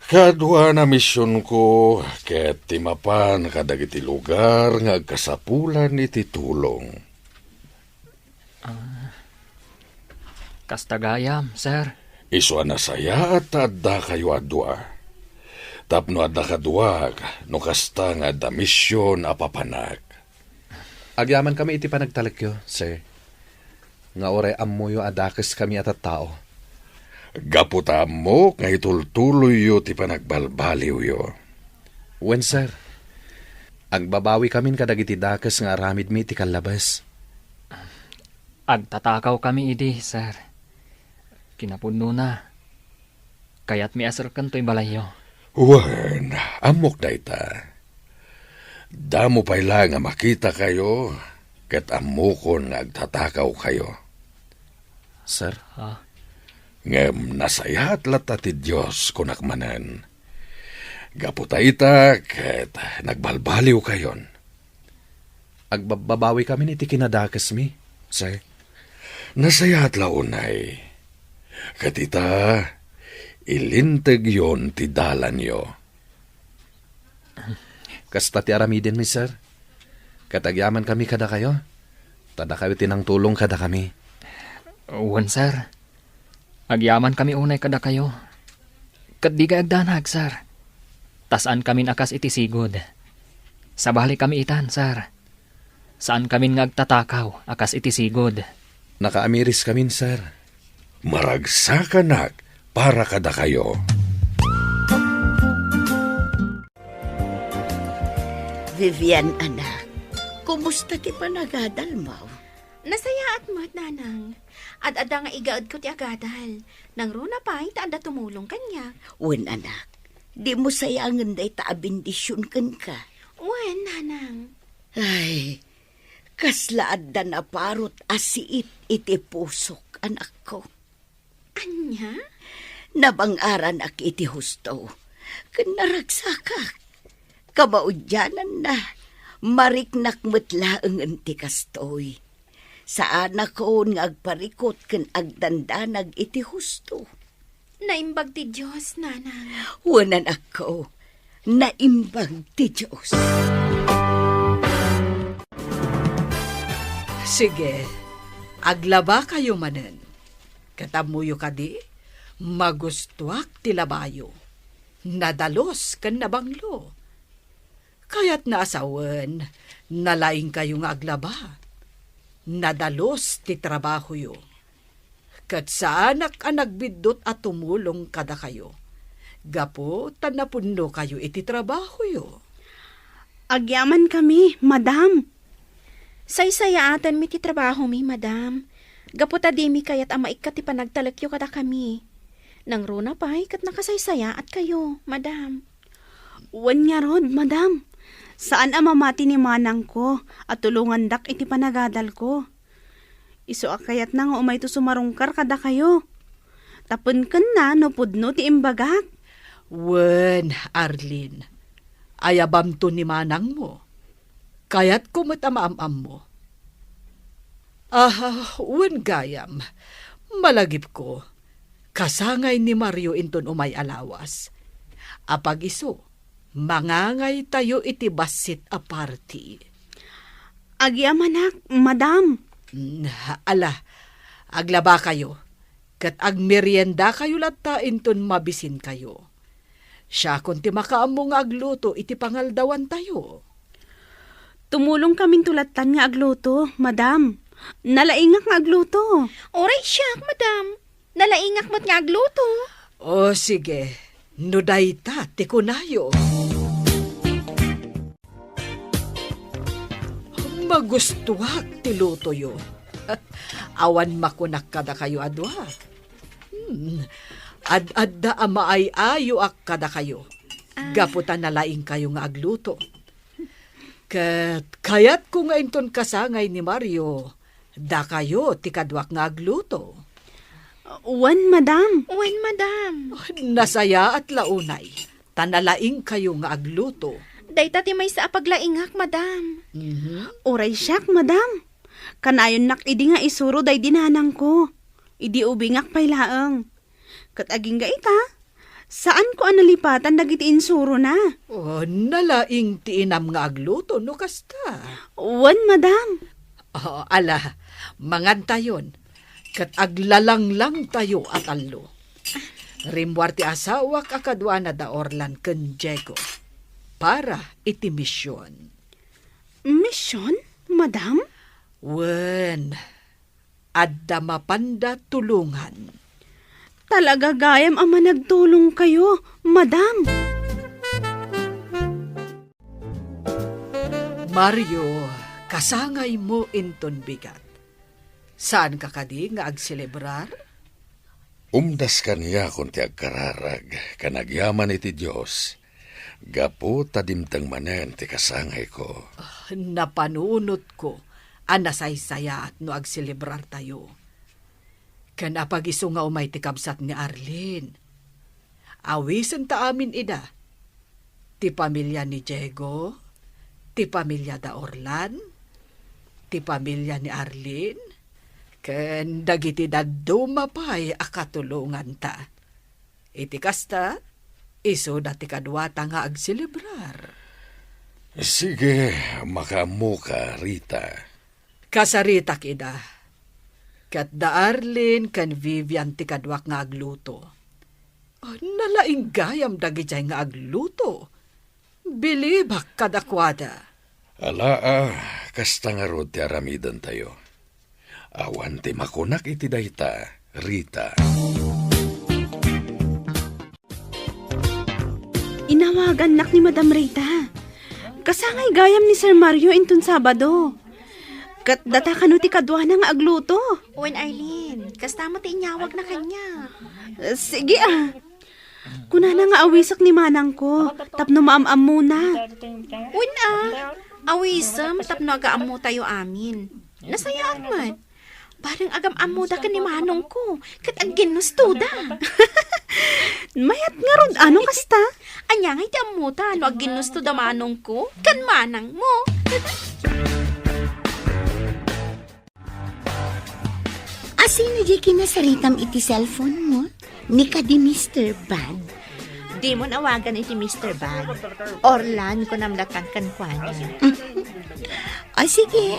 Kadwa na misyon ko, ket timapan kadagiti lugar nga agkasapulan iti tulong. Kastagayam, sir. Isu na saya at adda kayo adwa. Tapno adda kaduag, no kasta nga da misyon apapanag. Agyaman kami iti panagtalakyo, sir. Nga oray amuyo adakes kami at tao. Gaputa mo nga itultuloy yo ti panagbalbaliw yo. Wen, sir. Agbabawi kamin kadagiti dakes nga aramid mi iti kalabas. Agtatakaw kami idi, sir. Kinapuno na. Kaya't mi asar kanto'y balayo. Wen, amok na ita. Damo pa'y lang nga makita kayo, ket amokon nga agtatakaw kayo. Sir? Ha? Ngem nasayat lata ti Diyos kunakmanan. Gaputa ita, ket nagbalbaliw kayon. Agbabawi kami iti kinadakes mi, sir. Nasayat launay. Katita, ilinteg yon ti dalan yo. Kasta ti aramidin mi, sir. Katagyaman kami kada kayo. Tada kayo tinang tulong kada kami. Wan, sir. Agyaman kami unay kada kayo. Kat di ka agdanag, sir. Tasaan kami akas iti sigod. Sabali kami itan, sir. Saan kami ngagtatakaw akas iti sigod. Nakaamiris kami, sir. Maragsakanag para kada kayo. Vivian, anak, kumusta ti panagadal mo? Nasaya at mo't, nanang. At ada nga igaad ko ti agadal. Nang runa pa, itaanda tumulong kanya. Wen, anak, di mo sayangan day taabindisyon kan ka. Wen, nanang. Ay, kaslaad da na parot asiit iti pusok, anak ko. Anya? Nabangaran ak iti husto. Kanaragsakak. Kamaudyanan na. Mariknak metlaeng enti kastoy. Saan ako nga agparikot ken agdandanag iti husto. Naimbag ti Diyos, nanang. Wanan ako. Naimbag ti Diyos. Sige, aglaba kayo manen. Katamuyo ka di, magustuak ti labayo. Nadalos kan nabanglo. Kaya't naasawan, nalaing kayo nga aglaba. Nadalos ti trabaho yo. Kat sa anak ang nagbidot at tumulong kada kayo. Gapo, tanapundo kayo iti trabaho yo. Agyaman kami, madam. Say-sayatan mi ti trabaho mi, madam. Gaputa di mi kayat ama ikat ti panagtalakyo kada kami. Nang runa pa'y kat nakasaysaya at kayo, madam. Wan nga rod, madam. Saan ang mamati ni manang ko at tulungan dak iti panagadal ko. Iso akayat na nga umay to sumarungkar kada kayo. Tapon kan na no pudno ti imbagak. Wen, Arlene, ayabam to ni manang mo. Kaya't kumatamaam mo. Wen gayam, malagip ko. Kasangay ni Mario inton umay alawas. Apag iso, mangangay tayo iti basit a party. Agyamanak, madam. Aglaba kayo. Kat agmerienda kayo lata inton mabisin kayo. Siya kunti makaamong agluto iti pangaldawan tayo. Tumulong kaming tulatan nga agluto, madam. Nalaingak nga agluto. Oray siya, madam. Nalaingak mo't nga agluto. O sige, nudayta, tikunayo. Magustuhak ti luto yo. Awan makunak kada kayo adwa. Ad-adda ama ay ayo ak kada kayo. Gaputan nalaing kayo nga agluto. Kayat ko nga inton kasangay ni Mario, da kayo ti kadwak nga agluto. Wan, madam. Wen, madam. Nasaya at launay, tanalaing kayo nga agluto. Dayta ti may sa apaglaingak, madam. Oray siyak, madam. Kanayon nak idi nga isuro day dinanang ko. Idi ubingak pay laeng. Kat aging ga ita, saan ko analipatan dagiti insuro na? Nalaing ti inam nga agluto, no kasta. Wan, madam. Mangantayon. Kat aglalang-lang tayo at allo. Rimwar ti asawa kakadwa na da Orlan ken Diego. Para iti misyon. Misyon, madam? Wen, adda mapanda tulungan. Talaga gayam ama nagtulong kayo, madam. Mario, kasangay mo inton bigat. Saan ka kadi nga agselebrar? Umdas kaniya kung ti agkararag, kanagyaman iti Diyos. Gapo tadimtang manen ti kasangay ko. Napanunot ko, anasaysaya at no agselebrar tayo. Kanapag-iso nga umay ti kabsat ni Arlene. Awisan ta amin ida. Ti pamilya ni Diego, ti pamilya da Orlan, ti pamilya ni Arlene, ken dagiti daddo mapay akatulungan ta. Iti kasta, iso dati kadwata nga agselebrar. Sige, makamu ka, Rita. Kasarita kida. Kat da Arlene kan Vivian ti kadwak nga agluto. Nalaing gayam dagiti nga agluto. Bilibak kadakwada. Kasta nga rod ti aramidan tayo. Awan ti makunak iti dayta, Rita. Inawagan nak ni Madam Rita. Kasangay gayam ni Sir Mario inton Sabado. Kat data kanu ti kadwa na nga agluto. Wen, Arlene, kasta mo ti inyawag na kanya. Sige Kuna na nga awisak ni manang ko. Tapno maam-am muna. Wen awisam tapno agaam mo tayo amin. Nasayaan man. Parang agam-amo da ka ni manong ko. Kat ang ginusto da. Mayat nga rod, ano kasta? Anya nga iti amuta, no ag ginusto da manong ko. Kan manang mo. Asino di kinasaritam iti cellphone mo? Ni ka di Mr. Bad. Di mo nawagan iti Mr. Bad. Orlan ko namlatan kan kwa niya. O sige,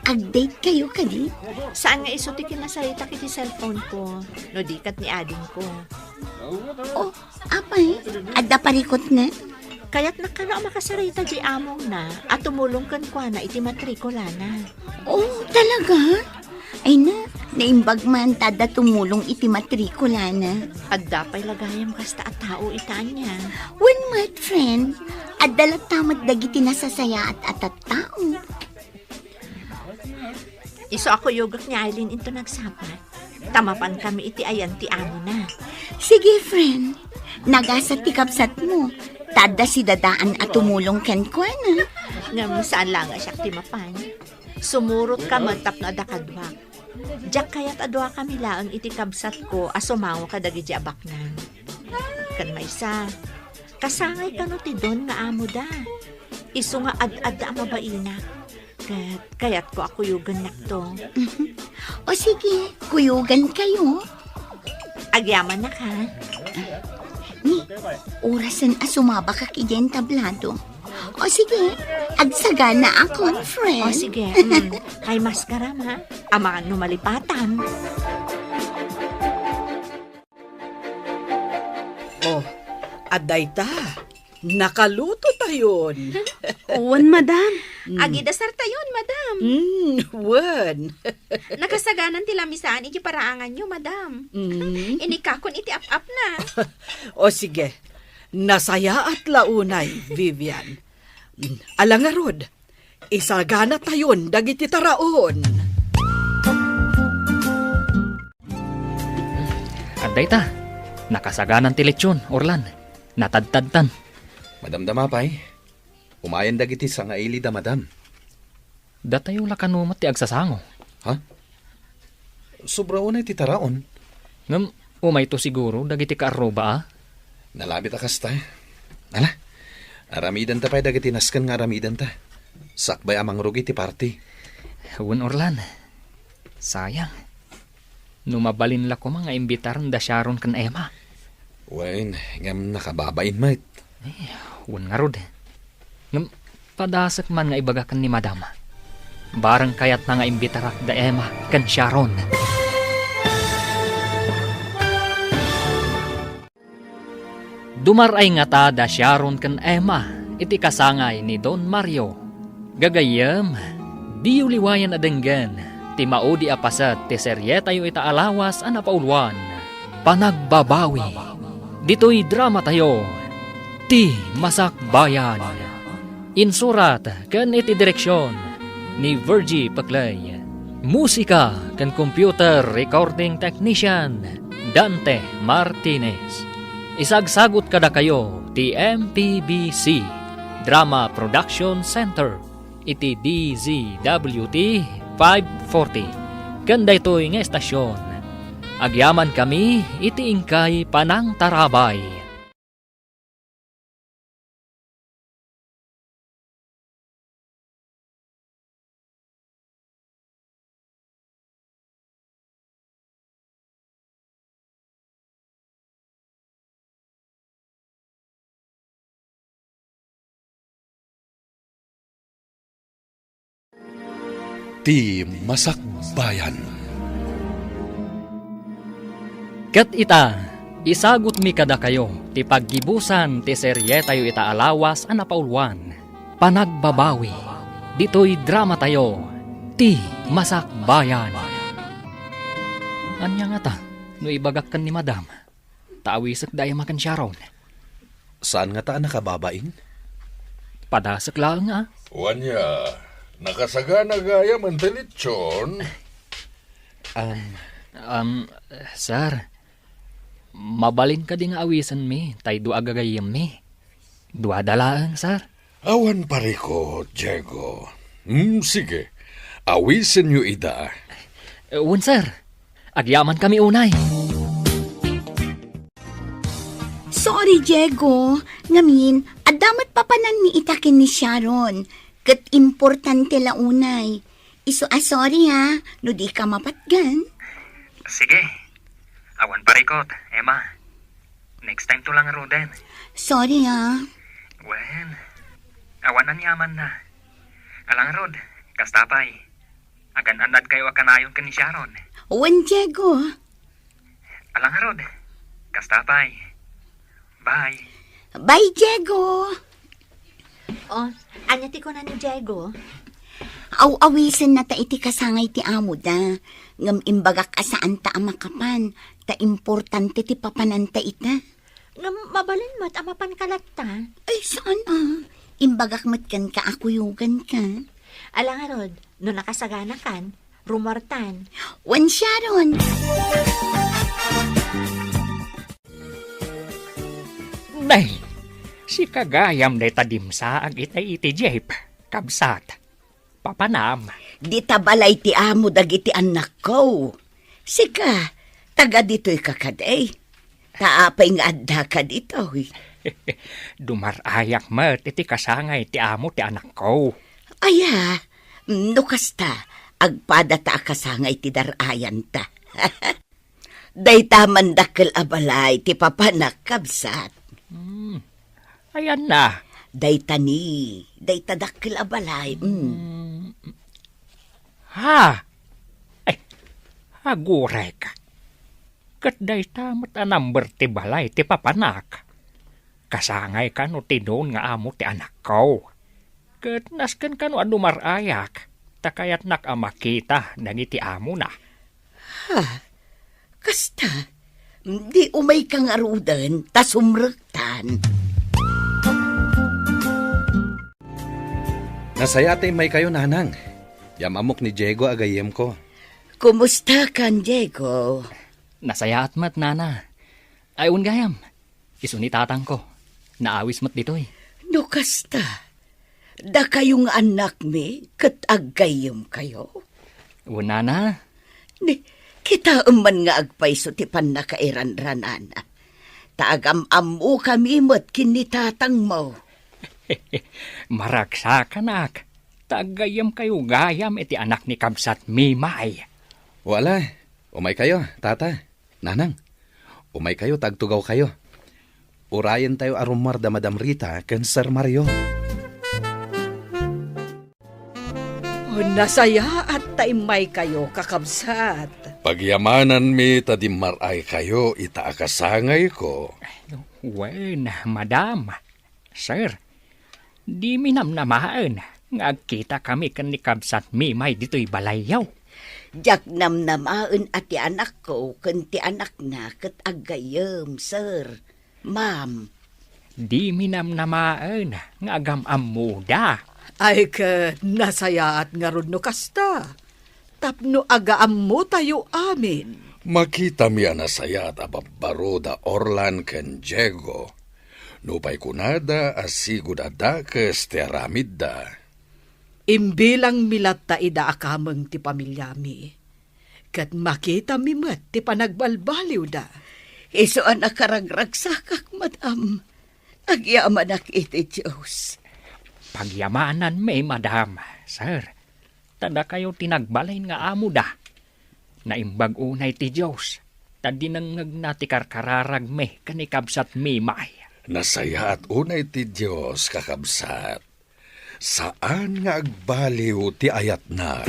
ag-date kayo kadi? Saan nga iso ti kinasarita kiti cellphone ko? No dikat ni ading ko. Oh, apay, adda parikot na? Kaya't nakano makasarita di among na at tumulong kan kwa na iti matrikula na. Oh, talaga? Ay na, naimbag man tada tumulong iti matrikula na. At dapay lagayam kasta at tao itaan niya. When my friend, at dalat tamat dagiti nasasaya at tao. Iso ako yogak ni Aileen into nagsapat. Tamapan kami iti ayan ti amo na. Sige, friend. Nagasat ti kapsat mo. Tada si dadaan at tumulong ken kwa na. Ngam saan lang siya timapan. Sumurot ka mantap na adakadwak. Diyak kaya't adwa kami laang iti kabsat ko asumango ka dagi di abaknan. Kan maysa. Kasangay ka no ti don nga amo da. Isu nga ad-ad da mabaina. Kaya't ko ako yugan nakto. O sige, kuyugan kayo. Agyaman na ka. Ni, orasan asumaba ka kijen tablado. O sige, agsaga na ako, friend. O sige, kay maskaram ha. Amangan numalipatan. Oh, aday ta. Nakaluto tayon. Uwan, madam. Agidasar tayon, madam. Wan. Nakasaganan ti lamisaan iti paraangan nyo, madam. Inikakon iti ap-ap na. O sige, nasaya at launay, Vivian. Alangarod, isagana tayon dagiti taraon. Aday ta, nakasaganan ti lechon, Orlan. Natadtadtan. Madam Damapay, umayan dagiti sa nga ili da madam. Datayo lakanumat ti agsasango. Ha? Sobra unay ti taraon. Ngam, umay to siguro, dagiti kaaroba ah. Nalabit akas ta. Ala, aramidan ta pa'y dagiti naskan nga aramidan ta. Sakbay amang rugi ti party. Huwag Orlan, sayang. Numabalin la ko mga imbitaran da Sharon kan Emma. Wen, ngam nakababain mait. Huwag nga rod. Ngam, padasak man nga ibagakan ni Madama. Barang kayat na nga imbitarak da Emma kan Sharon. Dumaray nga ta da Sharon kan Emma, iti kasangay ni Don Mario. Gagayam, di uliwayan adenggan, ti maudi apasat ti serye tayo ita alawas anapaulwan. Panagbabawi, dito'y drama tayo, ti Masakbayan. Insurat kan iti direksyon ni Virgie Paclay. Musika kan computer recording technician Dante Martinez. Isagsagot kada kayo ti MPBC Drama Production Center iti DZWT 540. Kanda ito'y nga estasyon. Agyaman kami iti ingkay Panang Tarabay. Ti Masakbayan. Kat ita, isagot mi kada kayo, ti paggibusan ti serye tayo ita alawas anapaulwan. Panagbabawi, dito'y drama tayo, ti Masakbayan. Anya nga ta, no ibagak kan ni Madam, taawisak daya makan Sharon. Saan nga ta nakababain? Padasak lang ah. Wanya, nakasagana gaya man telitsyon. Sir, mabalin ka di nga awisan mi, tay dua gagayam mi. Dua dalaang, sir. Awan pare ko, Diego. Sige, awisin nyo ida. Un, sir. Agyaman kami unay. Sorry, Diego. Ngamin, adamat papanan ni itakin ni Sharon. Kat importante launay. Iso sorry ha, no di ka mapatgan. Sige. Awan parikot, Emma. Next time to lang Roden. Sorry ha. Wen, awan ang yaman na. Alang Rod, kastapay. Agan-anad kayo akanayon ka ni Sharon. Wan, Diego. Alang Rod, kastapay. Bye. Bye, Diego. Oh, anya ti ko na ni Diego. Aw-awisan na ta iti kasangay ti amo da. Ngam imbagak asaan ta amakapan. Ta importante ti papananta ita. Nga mabalin mo't amapan kalatta. Ay, saan Imbagak matkan ka akuyugan ka. Alang arod, no nakasagana kan, rumortan. Wan Sharon. Day, si kagayam day tadimsa ag itay iti Jeep, kabsat, papanam. Di tabalay ti amo dagiti anak ko. Sika, taga dito'y kakaday. Taapay nga adda ka dito. Dumarayak mat iti kasangay ti amo ti anak ko. Aya, no kasta, agpada ta kasangay ti darayan ta. Day taman dakkel abalay ti papanak kabsat. Ayan na. Day tani, day tadakkel abalay. Ha? Ay, aguray ka. Kat day tamat a number ti balay ti papanak. Kasangay ka no tinon nga amo ti anak ko. Kat nasken ka no dumarayak. Takayat nak amakita dagiti amo na. Kasta, di umay kang arudan, tasumrektan. Nasayate may kayo, nanang. Yamamok ni Diego agayem ko. Kumusta kan, Diego? Nasaya at mat, nana. Ayun gayam. Isuni tatang ko. Naawis mat ditoy. No kasta, da kayong anak mi, kat aggayem kayo. Una na. Ni, kita man nga agpayso ti panakairan-ranana. Taagam-amu kami mat kinitatang mo. Maragsa ka nak. Tagayam kayo gayam iti anak ni Kabsat Mimay. Wala. Umay kayo, tata. Nanang. Umay kayo, tagtugaw kayo. Urayan tayo arumar da Madam Rita ken Sir Mario. Nasaya at taimay kayo, kakabsat. Pagyamanan mi tadimaray kayo, itaakasangay ko. Wen, madam. Sir, di minamnamaan nga agkita kami kan ni Kabsat Mimay dito'y balayaw. Jak namnamaan at ti anak ko, kan ti anak na kat aggayem, sir. Ma'am. Di minamnamaan nga agam-am muda. Ay ka nasaya at nga ron no kasta. Tapno agaam mo tayo amin. Makita mi anasaya at ababaroda Orlan ken Diego. Nupay kunada asigud adakes ti aramid da. Imbilang milat ta ida akameng ti pamilyami. Kat makita mi met ti panagbalbaliw da. Iso anak karagragsakak, madam. Agyaman ak iti Diyos. Pagyamanan may madam, sir. Tada kayo tinagbalain nga amo da. Naimbag unay ti Diyos. Tadi nang nagnatikarkararag me kanikabsat Mimay. Nasaya at unay ti Diyos, kakabsat. Saan nga agbaliw ti ayat na?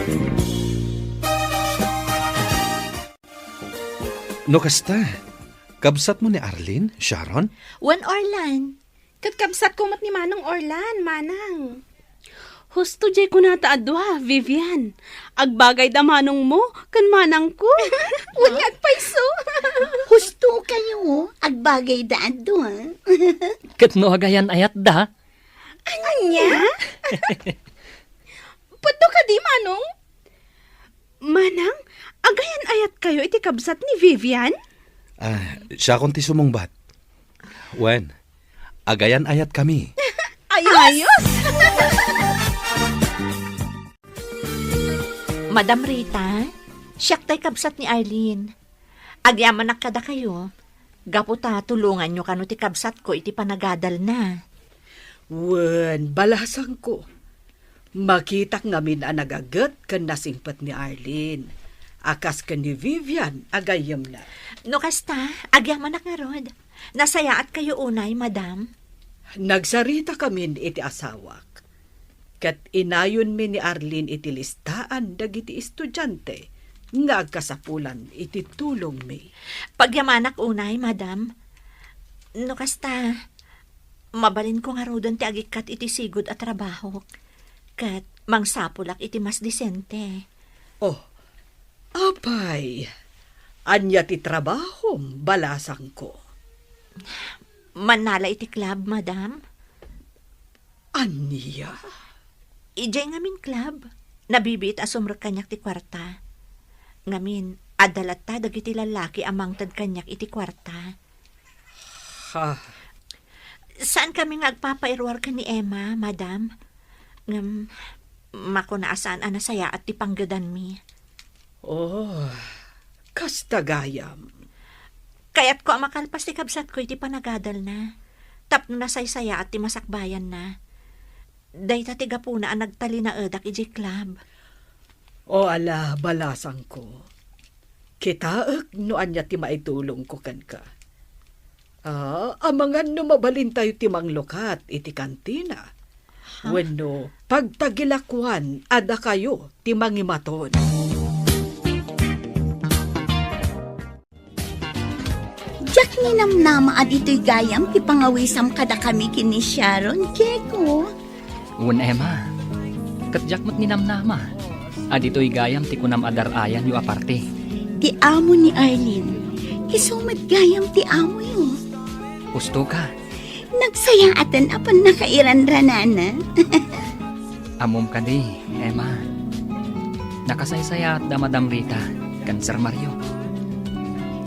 No kasta, kabsat mo ni Arlene, Sharon? Wan Orlan. Katkabsat ko mat ni Manong Orlan, Manang. Husto jay ko nata adwa, Vivian. Agbagay da manong mo, kan manang ko. Unyag paiso. Husto kayo, agbagay daan doon. Kat no agayan ayat da. Anya? Puto ka di, Manong? Manang, agayan ayat kayo iti kabsat ni Vivian? Siya konti sumungbat. Wen, agayan ayat kami. Ayos! Madam Rita, siyak tay kabsat ni Arlene. Agyaman nakada kayo. Gaputa, tulungan nyo kano ti kabsat ko iti panagadal na. Wen, balasang ko. Makitak ngamin ang nagagat kan nasingpat ni Arlene. Akas ka ni Vivian, agayam na. No kasta, agyaman nga rod. Nasayaat kayo unay, madam. Nagsarita kami iti asawak. Kat inayon mi ni Arlene iti listaan dagiti estudyante nga agkasapulan iti tulong mi. Pagyamanak unay, madam. No kasta, Mabalin ko nga rodon ti agikat iti sigod at trabaho. Kat mangsapulak iti mas disente. Oh, apay, anya ti trabahom, balasang ko. Manala iti club, madam. Anya? Ijay ngamin club. Nabibit asumrek kanyak ti kwarta. Ngamin, adalat ta dagiti lalaki amang tad kanyak iti kwarta. Ha, Saan kami ngagpapairwar ka ni Emma, madam? Ngam, makunaasaan anasaya at ti panggadan mi. oh, kastagayam. Kaya't ko makalpas ti kabsat ko iti panagadal na. Tapno na saysaya at ti masakbayan na. Dayta ti gapuna ang nagtali na edak iji club. O ala, balasang ko. Kitaak no anya ti maitulong ko kan ka. Amangan no mabalin tayo ti manglokat iti kantina. Wenno, pagtagilakwan, ada kayo ti mangimaton. Jak ni namnama at ito'y gayam ti pangawisam kada kami kini Sharon, Keko. Un Emma, katjak mo't ninamnama. Adito'y gayam ti kunam adarayan yu aparte. Ti amo ni Arlene, isumat gayam ti amo yun. Gusto ka, Nagsayaatan apan nakairan ranana. amom ka di, Emma. Nakasaysaya at da Madam Rita, kan Sir Mario.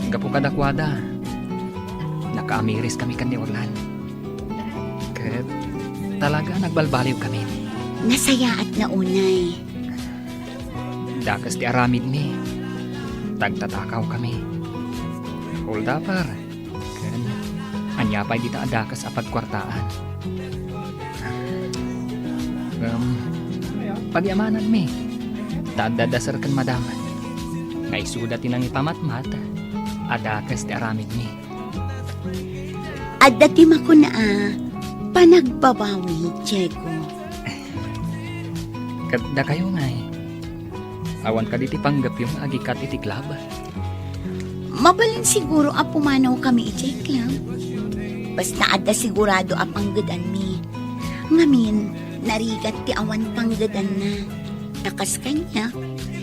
Gapo kadakwada, nakaamiris kami kan ni Orlan. Kat talaga nagbalbaliw kami. Nasayaat na unay. Dakas ti aramid mi. Tagtatakaw kami. Holdapar. Kan anyapay dita adakas apag kwartaan. Pagyamanan mi. Dadadasar kan madam. Ngay sudat tinang ipamatmat. Adakas ti aramid mi. At dati mako na panagbabawi, Diego. Kadda kayo ngay. Awan ka diti panggap yung agikat iti club. Mabalin siguro a pumanaw kami iti club. Basta adda sigurado a panggadan mi. Ngamin, narigat ti awan panggadan na. Takas kanya,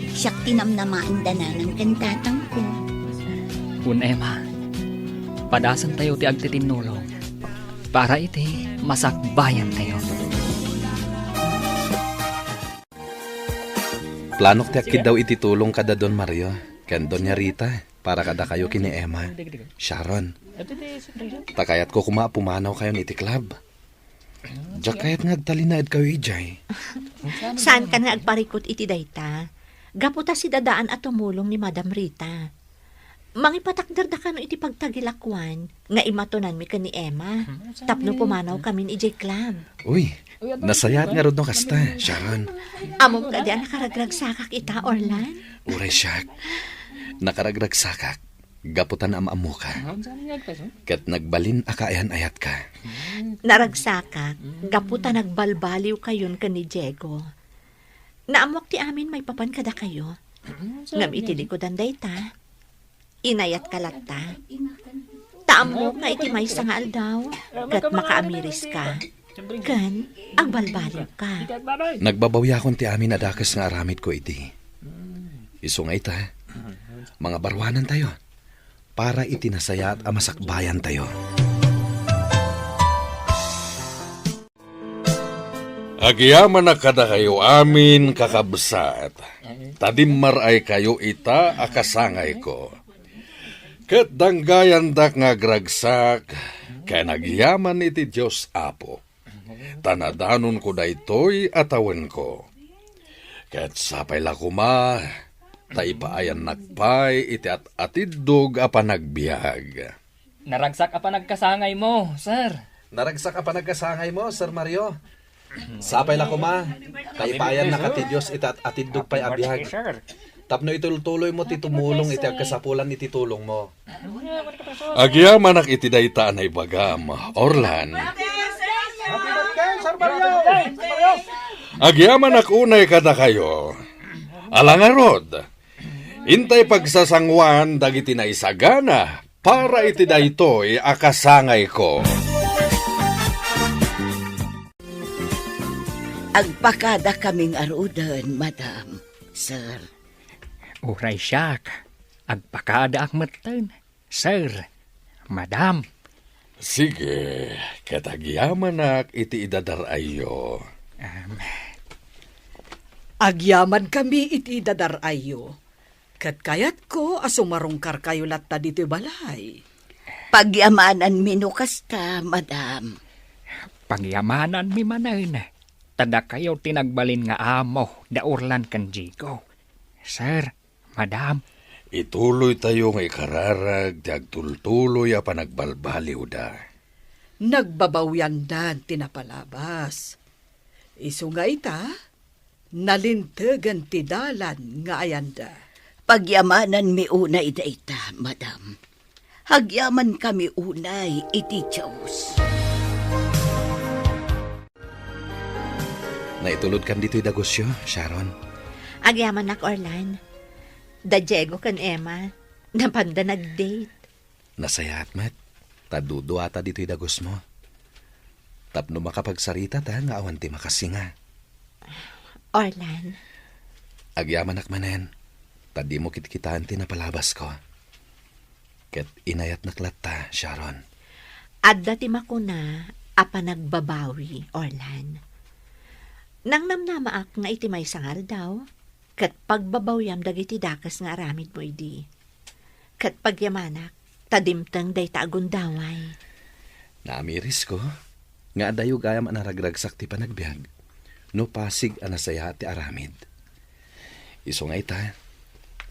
siyak tinamnamaan da na ng kantatang ko. Un Emma, padasan tayo ti agtitinulong. Para iti masakbayan tayo. Planok ti akid daw ititulong kada Don Mario. Ken Doña Rita. Para kada kayo kini Emma. Sharon. Takayat ko pumanaw kayo ni iti club. Diyak kayat ngagtalinaad kayo ijay. Saan ka nga agparikot iti dayta? Gaputa si dadaan at tumulong ni Madam Rita. Mangipatakder da ka no iti pagtagilakwan. Nga imatonan mi ka ni Emma. Tapno pumanaw kami ni ij club. Uy, nasayat nga rod no kasta, Sharon. Amom ka di nakaragrag sakak ita, Orlan? Uray siyak. Nakaragrag sakak. Gaputan amamu ka. Kat nagbalin akaayan ayat ka. Naragsakak, gaputa nagbalbaliw kayon ka ni Diego. Naamwak ti amin may papan kada kayo. Ngam itili ko danday ta. Inayat kalatta. Taamok nga iti may sangal daw. Kat makaamiris ka. Kan, ang balbaliw ka. Nagbabawya akong ti amin adakas nga aramid ko iti. Iso nga ita. Mga barwanan tayo. Para itinasaya at amasakbayan tayo. Agyaman na kada kayo amin kakabsat. Tadimar ay kayo ita akasangay ko. Ket danggayan dak nga gragsak, kaya nagyaman iti Diyos Apo. Tanadanon ko daytoy atawen ko. Ket sapay lakuma, taipaayan nakpay iti at atidog apa nagbiag. Naragsak apa nagkasangay mo, sir. Naragsak ka pa nagkasangay mo, Sir Mario. Sapay la kuma. Taipayan na katidyos ita at atidog pa'y abiyag. Tapno itultuloy mo titumulong iti agkasapulan iti tulong mo. Agyaman ak iti daytaan ay bagam, Orlan. Agyaman ak unay kada kayo. Alangarod. Intay pagsasangwan dagiti na isagana para iti daytoy akasangay ko. Agpakada kaming arudan, madam, sir. Uray siyak, agpakada akmatan. Sir, madam, Sige, katagyaman iti idadarayo. Agyaman kami iti dadarayo. Kat kayat ko asumarungkar kayo latta dito balay. Pagyamanan minukasta, madam. pagyamanan mi manan. Tada kayo tinagbalin nga amo, daurlan kan Jigo. Sir, madam, Ituloy tayo nga ikararag, agtultuloy a panagbalbaliw da. Nagbabawyan dan tinapalabas. Isu nga ita, nalintegan ti dalan nga ayanda. Pagyamanan mi unay dayta, madam. Hagyaman kami unay iti Diyos. Naitulod kan dito'y dagosyo, Sharon. Agyaman nak Orlan. Da Diego kan Emma. Napanda nag-date. Nasayat met. Tadudo ata dito'y dagos mo. Tapno makapagsarita ta nga awan ti makasinga. Orlan, Agyaman akmanen. Tadi mo kitkitaan ti napalabas ko. Ket inayat naklatta, Sharon. adda ti makuna apa nagbabawi, Orlan. Nang namnamaak nga iti may sangar daw, kat pagbabawyam dagiti dakas nga aramid mo idi. Kat pagyamanak, tadimtang day taagundaway. Naamiris ko. Nga adayo gayam anaragragsak ti panagbiag. No pasig anasaya ti aramid. Iso nga ita,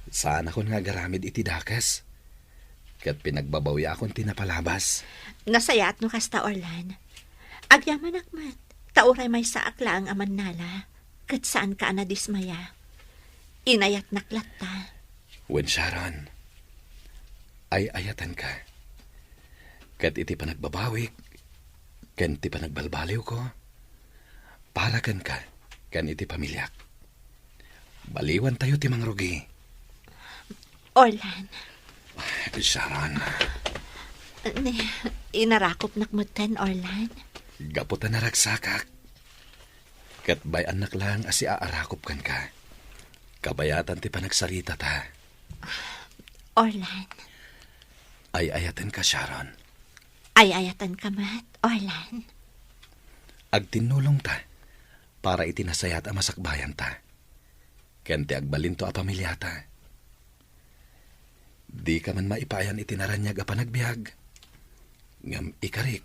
saan ako nga garamid iti dakas? Kat pinagbabawi akong tinapalabas. Nasayat no kasta, Orlan. Agyaman akmat, tauray may saak lang aman nala, kat saan ka anadismaya. Inayat naklatta. When Sharon, ay ayatan ka. Kat iti panagbabawik, ken iti panagbalbaliw ko, parakan ka, ken iti pamilyak. Baliwan tayo ti mangrugi. Orlan, Sharon, inarakop nakmutan, Orlan. gaputan na ragsakak. Kat bayan nak lang asi aarakop kan ka. Kabayatan ti panagsarita ta. Orlan, Ay ayatan ka, Sharon. ay ayatan ka mat, Orlan. Agtinulong ta, para itinasayat a masakbayan ta. Ken ti agbalin to a pamilyata. Di ka man maipayan itinaranyag a panagbiag. Ngam ikarik,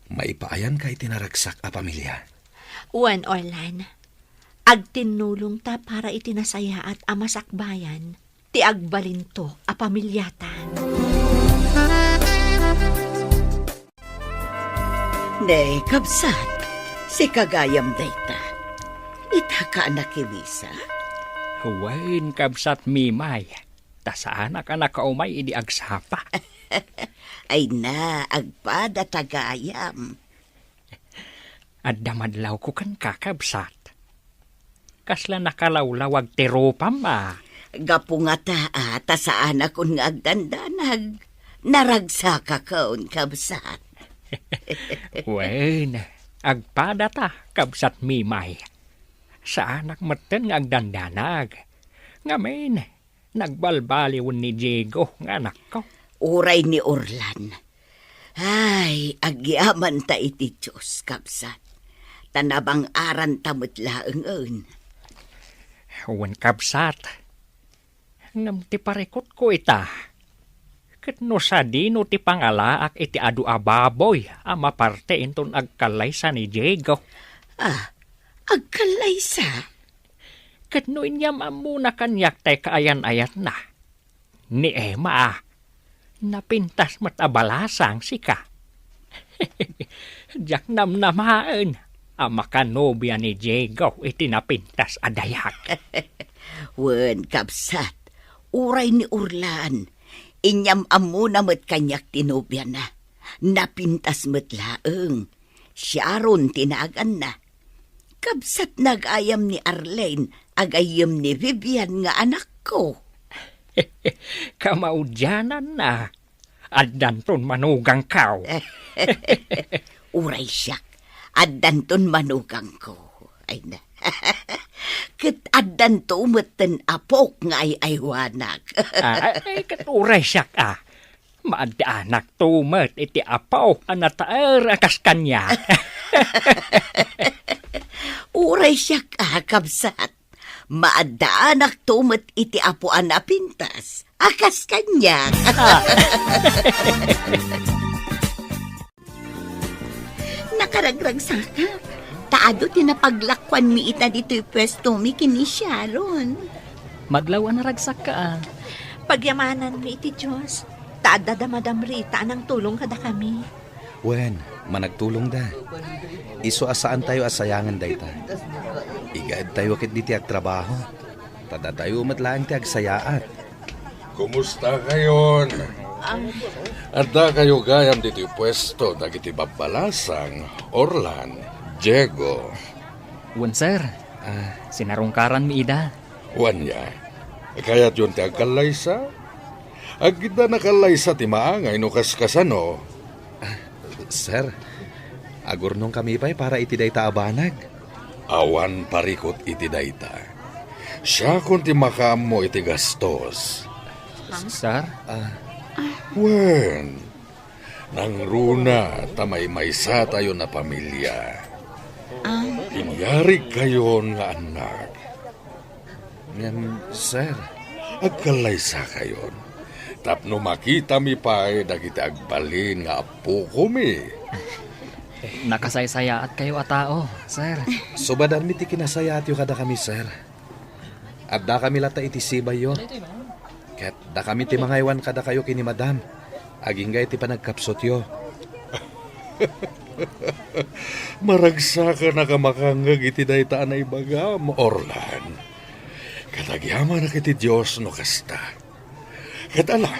maipaayan ka itinaragsak a pamilya. Uwan, Orlan, agtinulong ta para itinasaya at amasakbayan, ti agbalinto a pamilyata. Nay, kabsat, si kagayam dayta. Ita ka nakiwisa? huwain kabsat mimay. Tasaan ka nakaumay idi agsapa. Ay na, agpada tagayam. At damadlaw ko kan kakabsat. Kasla nakalawlawag teropam Gapungata ata saan akong nga agdandanag. Naragsaka kaon kabsat. Wen, agpada ta, kabsat mimay. Sa anak maten nga agdandanag. Ngamen, nagbalbaliw ni Diego nga anak ko. Uray ni Orlan. Ay, agyaman ta iti Diyos, kabsat. Tanabang aran tamot laeng. Wen kabsat. Ngam ti parekot ko ita. Ket no sa dino ti pangalaak iti adu ababoy ama parte inton agkalaysa ni Diego. Agkalaysa. Ket no inyam amuna kanyak tay kaayan-ayat na. Ni Emma napintas matabalasang sika. Jak namnamaan ama kanobya ni Diego iti napintas adayak. Wen, kabsat. Uray ni Orlan. Inyam amuna met kanyak tinubya na. Napintas met laeng. Sharon tinagan na. Kabsat nagayam ni Arlene, agayam ni Vivian nga anak ko. Kamaudyanan na. Addanton manugang kaw. Uray siyak, addanton manugang ko. Ay na. Kitadan tumatan apok nga ay aywanak. Ay, katuray siya ka. Maaddi anak tumat iti apaw anataer akas kanya. Uray siya kakabsat. Maadaanak tumat iti apuan na pintas. Akas kanya. Nakaragrag saka. Taado tinapaglakwan mi ita dito'y pwesto mi kini Sharon. Madlawan na ragsak ka. Pagyamanan mi iti Diyos. Taada Madam Rita anang tulong kada kami. Wen, managtulong da. Iso asaan tayo asayangan dayta. Igaad tayo kit diti ag trabaho. Tada tayo matlaang ti agsayaat. Kumusta kayon? Adda kayo gayam dito pwesto dagiti babalasang Orlan, Diego. Wan sir, sinarungkaran mi ida. Wanya, kaya't yun ti agkalaysa? Agida nakalaysa ti maangay no kaskasano. Sir, agurnong kami pa'y para iti dayta abanag. Awan parikot iti dayta. Siya kung ti makamo iti gastos. Sir, Wen, nang runa tamay maysa tayo na pamilya. Inyari kayon nga anak. Ngam, sir, Agkalaysa kayon. Tapno makita mi pa'y dagiti agbalin nga apo ko mi. nakasaysaya at kayo atao, sir. subadan mi ti kinasayat yo kada kami, sir. Adda kami lata iti sibay yo. Ket da kami ti mangaywan kada kayo kini madam. Agingga iti panagkapsot yo. Maragsa ka na kamakangag iti dayta anay bagam, Orlan. Katagyaman na kiti Diyos no kasta. Ket ala,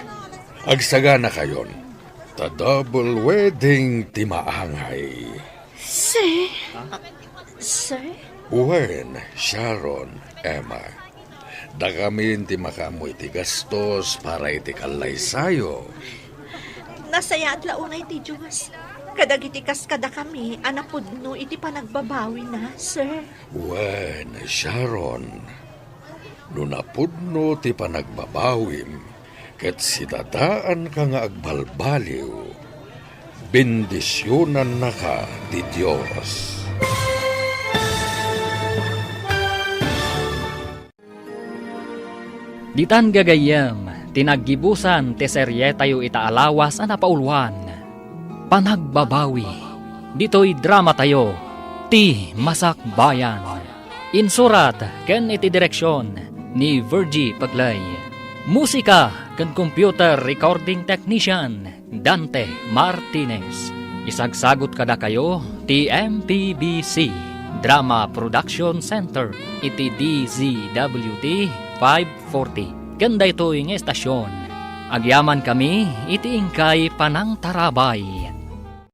agsaga na kayon. Ta double wedding ti maangay. Sir, Sir? Wen, Sharon, Emma. Da kami ti makamo iti gastos para iti kalaysayo. Nasaya at launay ti Diyos. Kadagiti kas kada kami, anapudno iti panagbabawi na, sir. Wen, Sharon. Nunapudno ti panagbabawim. Ket sidadaan ka nga agbalbaliw. Bendisyonan na ka ti Diyos. Ditan gagayam, tinaggibusan ti serye tayo itaalawas a napaulwan. Panagbabawi, dito'y drama tayo, ti Masakbayan. Insurat ken iti direksyon ni Virgie Paglay. Musika ken computer recording technician Dante Martinez. Isagsagot kada kayo ti MPBC Drama Production Center iti DZWT 540. Ganda ito yung estasyon. Agyaman kami iti ingkay panang tarabay.